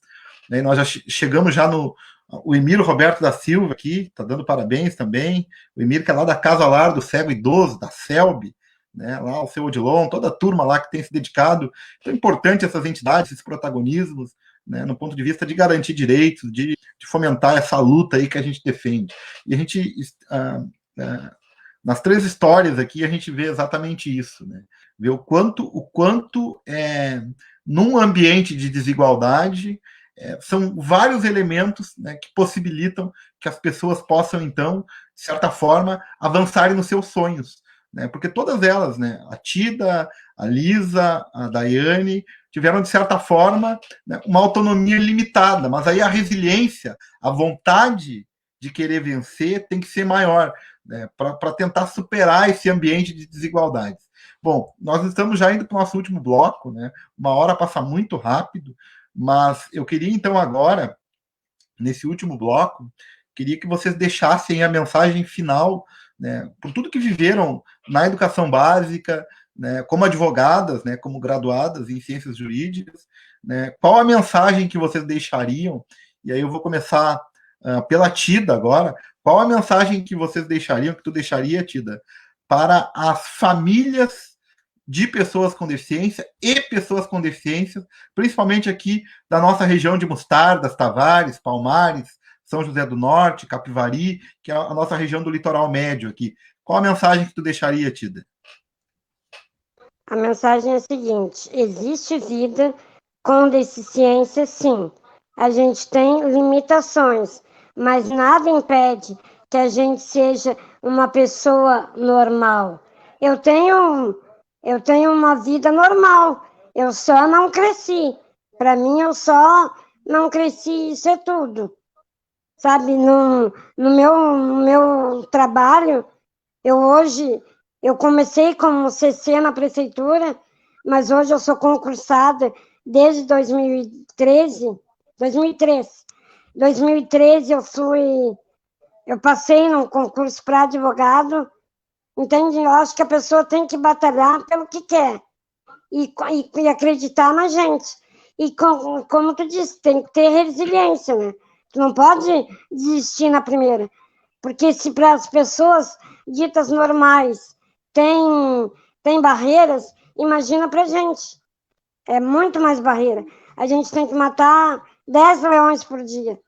Né? E nós já chegamos já no o Emílio Roberto da Silva aqui, está dando parabéns também. O Emílio, que é lá da Casa Lar do Cego Idoso, da CELB, né? Lá o seu Odilon, toda a turma lá que tem se dedicado. Então é importante essas entidades, esses protagonismos, né? No ponto de vista de garantir direitos, de fomentar essa luta aí que a gente defende. E a gente nas 3 histórias aqui, a gente vê exatamente isso, né? Vê o quanto num ambiente de desigualdade, são vários elementos, né, que possibilitam que as pessoas possam, então, de certa forma, avançarem nos seus sonhos, né? Porque todas elas, né, a Tida, a Lisa, a Daiane, tiveram, de certa forma, né, uma autonomia limitada, mas aí a resiliência, a vontade de querer vencer tem que ser maior, né, para tentar superar esse ambiente de desigualdades. Bom, nós estamos já indo para o nosso último bloco, né? Uma hora passa muito rápido, mas eu queria, então, agora, nesse último bloco, queria que vocês deixassem a mensagem final, né, por tudo que viveram na educação básica, né, como advogadas, né, como graduadas em ciências jurídicas, né, qual a mensagem que vocês deixariam? E aí eu vou começar pela Tida agora. Qual a mensagem que vocês deixariam, que tu deixaria, Tida, para as famílias de pessoas com deficiência e pessoas com deficiência, principalmente aqui da nossa região de Mostardas, Tavares, Palmares, São José do Norte, Capivari, que é a nossa região do litoral médio aqui. Qual a mensagem que tu deixaria, Tida? A mensagem é a seguinte: existe vida com deficiência, sim. A gente tem limitações, mas nada impede que a gente seja uma pessoa normal. Eu tenho uma vida normal, eu só não cresci. Para mim, eu só não cresci, isso é tudo. Sabe, no meu trabalho, eu comecei como CC na prefeitura, mas hoje eu sou concursada desde 2013. 2013 eu passei num concurso para advogado, entende? Eu acho que a pessoa tem que batalhar pelo que quer e acreditar na gente. E como tu disse, tem que ter resiliência, né? Tu não pode desistir na primeira, porque se para as pessoas ditas normais tem barreiras, imagina para a gente. É muito mais barreira. A gente tem que matar 10 leões por dia.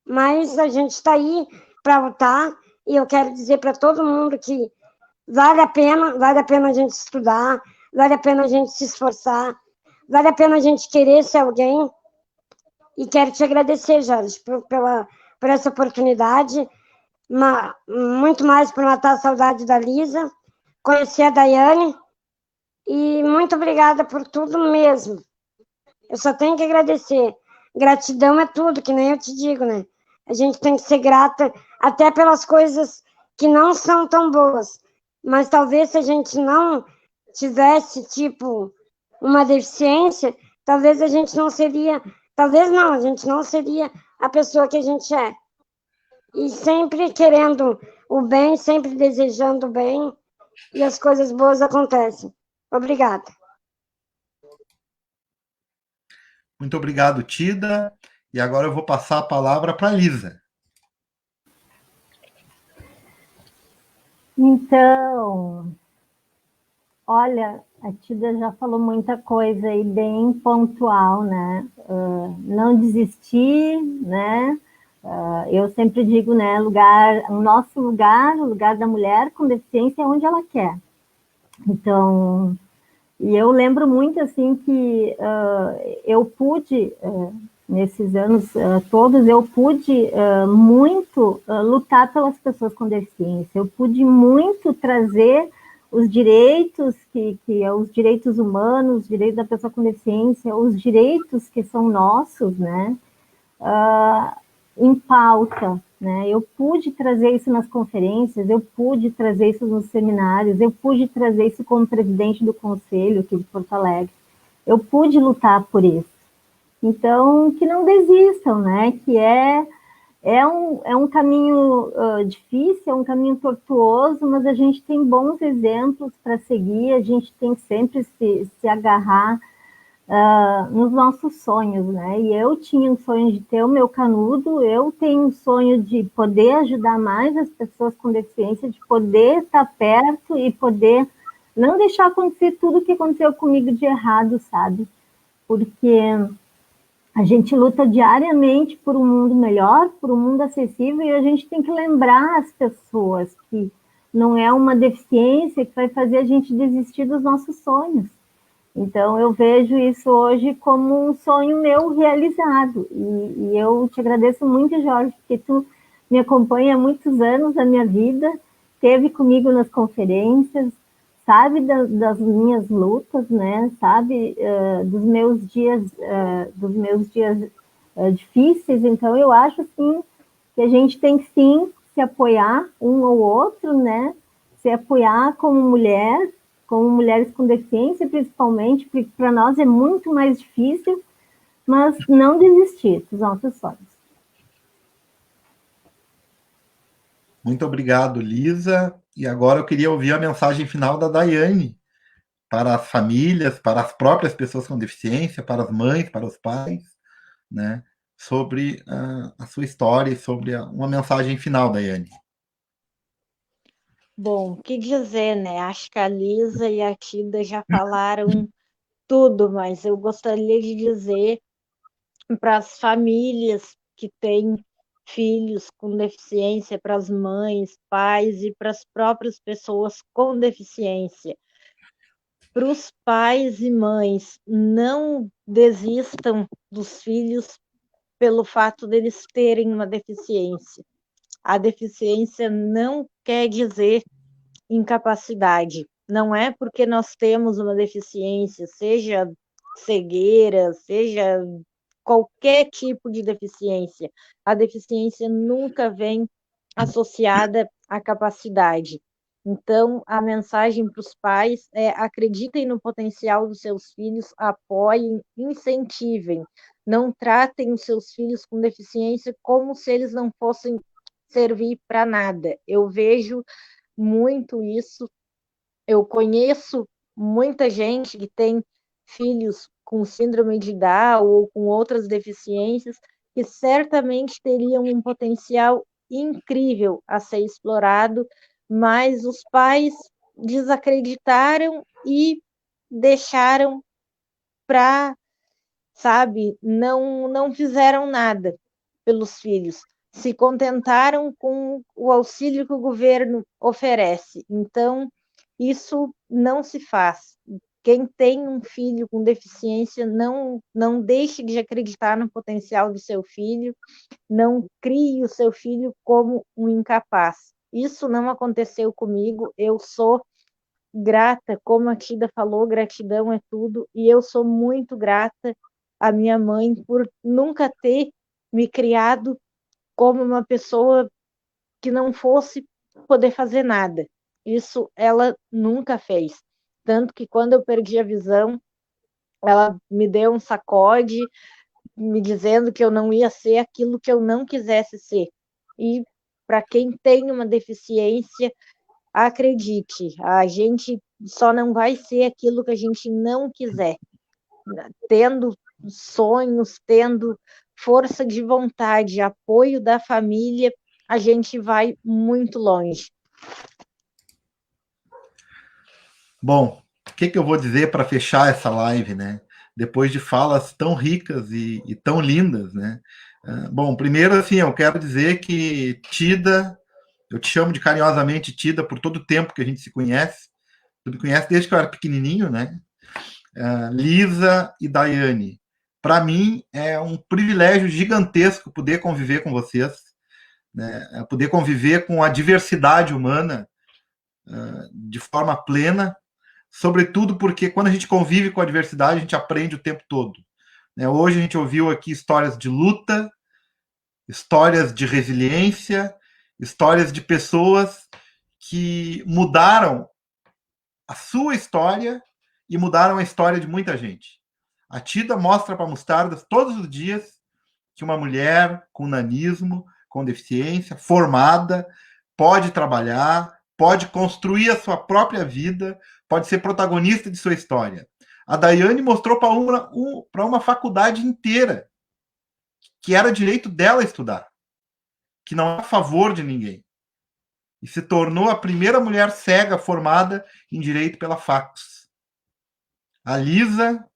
Mas a gente está aí para lutar, e eu quero dizer para todo mundo que vale a pena a gente estudar, vale a pena a gente se esforçar, vale a pena a gente querer ser alguém. E quero te agradecer, Jorge, por essa oportunidade, muito mais por matar a saudade da Lisa, conhecer a Daiane, e muito obrigada por tudo mesmo. Eu só tenho que agradecer. Gratidão é tudo, que nem eu te digo, né? A gente tem que ser grata até pelas coisas que não são tão boas. Mas talvez se a gente não tivesse, tipo, uma deficiência, talvez a gente não seria... Talvez não, a gente não seria a pessoa que a gente é. E sempre querendo o bem, sempre desejando o bem, e as coisas boas acontecem. Obrigada. Muito obrigado, Tida. E agora eu vou passar a palavra para a Lisa. Então, olha, a Tida já falou muita coisa aí bem pontual, né? Não desistir, né? Eu sempre digo, né? O nosso lugar, o lugar da mulher com deficiência é onde ela quer. Então, e eu lembro muito, assim, que eu pude, nesses anos todos, eu pude muito lutar pelas pessoas com deficiência. Eu pude muito trazer os direitos, os direitos humanos, os direitos da pessoa com deficiência, os direitos que são nossos, né, em pauta, né? Eu pude trazer isso nas conferências, eu pude trazer isso nos seminários, eu pude trazer isso como presidente do conselho aqui de Porto Alegre. Eu pude lutar por isso. Então, que não desistam, né? Que é um caminho difícil, é um caminho tortuoso, mas a gente tem bons exemplos para seguir, a gente tem que sempre se agarrar nos nossos sonhos, né? E eu tinha um sonho de ter o meu canudo, eu tenho um sonho de poder ajudar mais as pessoas com deficiência, de poder estar perto e poder não deixar acontecer tudo o que aconteceu comigo de errado, sabe? Porque A gente luta diariamente por um mundo melhor, por um mundo acessível, e a gente tem que lembrar as pessoas que não é uma deficiência que vai fazer a gente desistir dos nossos sonhos. Então, eu vejo isso hoje como um sonho meu realizado. E eu te agradeço muito, Jorge, porque tu me acompanha há muitos anos da minha vida, esteve comigo nas conferências, sabe das minhas lutas, né? Sabe dos meus dias, difíceis. Então, eu acho, assim, que a gente tem que, sim, se apoiar um ao outro, né? Se apoiar como mulheres com deficiência, principalmente, porque para nós é muito mais difícil, mas não desistir dos nossos sonhos. Muito obrigado, Lisa. E agora eu queria ouvir a mensagem final da Daiane para as famílias, para as próprias pessoas com deficiência, para as mães, para os pais, né? Sobre a sua história e sobre uma mensagem final, Daiane. Bom, o que dizer, né? Acho que a Lisa e a Tida já falaram tudo, mas eu gostaria de dizer para as famílias que têm filhos com deficiência, para as mães, pais e para as próprias pessoas com deficiência. Para os pais e mães, não desistam dos filhos pelo fato deles terem uma deficiência. A deficiência não quer dizer incapacidade. Não é porque nós temos uma deficiência, seja cegueira, seja qualquer tipo de deficiência. A deficiência nunca vem associada à capacidade. Então, a mensagem para os pais é: acreditem no potencial dos seus filhos, apoiem, incentivem. Não tratem os seus filhos com deficiência como se eles não fossem servir para nada. Eu vejo muito isso. Eu conheço muita gente que tem filhos com síndrome de Down ou com outras deficiências que certamente teriam um potencial incrível a ser explorado, mas os pais desacreditaram e deixaram para, sabe, não fizeram nada pelos filhos. Se contentaram com o auxílio que o governo oferece. Então, isso não se faz. Quem tem um filho com deficiência, não deixe de acreditar no potencial do seu filho, não crie o seu filho como um incapaz. Isso não aconteceu comigo, eu sou grata, como a Tida falou, gratidão é tudo, e eu sou muito grata à minha mãe por nunca ter me criado como uma pessoa que não fosse poder fazer nada. Isso ela nunca fez. Tanto que quando eu perdi a visão, ela me deu um sacode, me dizendo que eu não ia ser aquilo que eu não quisesse ser. E para quem tem uma deficiência, acredite, a gente só não vai ser aquilo que a gente não quiser. Tendo sonhos, tendo força de vontade, apoio da família, a gente vai muito longe. Bom, o que eu vou dizer para fechar essa live, né? Depois de falas tão ricas e tão lindas, né? Bom, primeiro, assim, eu quero dizer que Tida, eu te chamo de carinhosamente Tida por todo o tempo que a gente se conhece. Tu me conhece desde que eu era pequenininho, né? Lisa e Daiane. Para mim, é um privilégio gigantesco poder conviver com vocês, né? Poder conviver com a diversidade humana de forma plena, sobretudo porque quando a gente convive com a diversidade, a gente aprende o tempo todo. Hoje a gente ouviu aqui histórias de luta, histórias de resiliência, histórias de pessoas que mudaram a sua história e mudaram a história de muita gente. A Tida mostra para Mostardas todos os dias que uma mulher com nanismo, com deficiência, formada, pode trabalhar, pode construir a sua própria vida, pode ser protagonista de sua história. A Daiane mostrou para uma faculdade inteira que era direito dela estudar, que não é a favor de ninguém. E se tornou a primeira mulher cega formada em direito pela Factus. A Lisa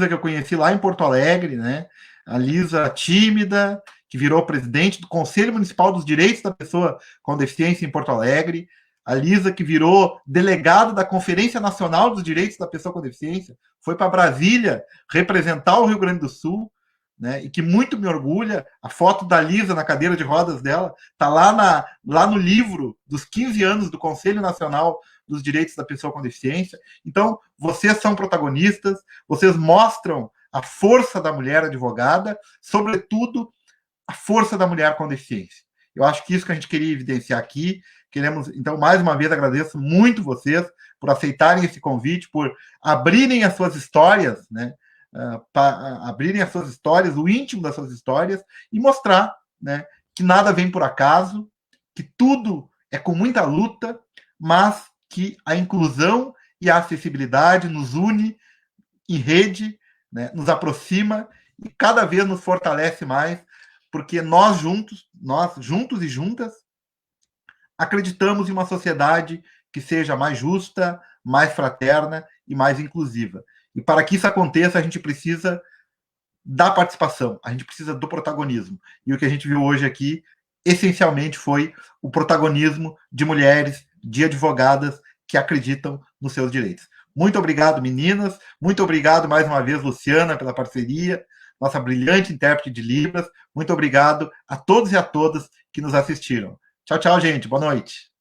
que eu conheci lá em Porto Alegre, né? A Lisa tímida, que virou presidente do Conselho Municipal dos Direitos da Pessoa com Deficiência em Porto Alegre. A Lisa, que virou delegada da Conferência Nacional dos Direitos da Pessoa com Deficiência, foi para Brasília representar o Rio Grande do Sul, né, e que muito me orgulha. A foto da Lisa na cadeira de rodas dela está lá no livro dos 15 anos do Conselho Nacional dos Direitos da Pessoa com Deficiência. Então, vocês são protagonistas, vocês mostram a força da mulher advogada, sobretudo a força da mulher com deficiência. Eu acho que isso que a gente queria evidenciar aqui. Queremos, então, mais uma vez, agradeço muito vocês por aceitarem esse convite, por abrirem as suas histórias, né? Abrirem as suas histórias, o íntimo das suas histórias, e mostrar, né, que nada vem por acaso, que tudo é com muita luta, mas que a inclusão e a acessibilidade nos une em rede, né, nos aproxima e cada vez nos fortalece mais, porque nós juntos e juntas, acreditamos em uma sociedade que seja mais justa, mais fraterna e mais inclusiva. E para que isso aconteça, a gente precisa da participação, a gente precisa do protagonismo. E o que a gente viu hoje aqui, essencialmente, foi o protagonismo de mulheres, de advogadas que acreditam nos seus direitos. Muito obrigado, meninas. Muito obrigado mais uma vez, Luciana, pela parceria, nossa brilhante intérprete de Libras. Muito obrigado a todos e a todas que nos assistiram. Tchau, tchau, gente. Boa noite.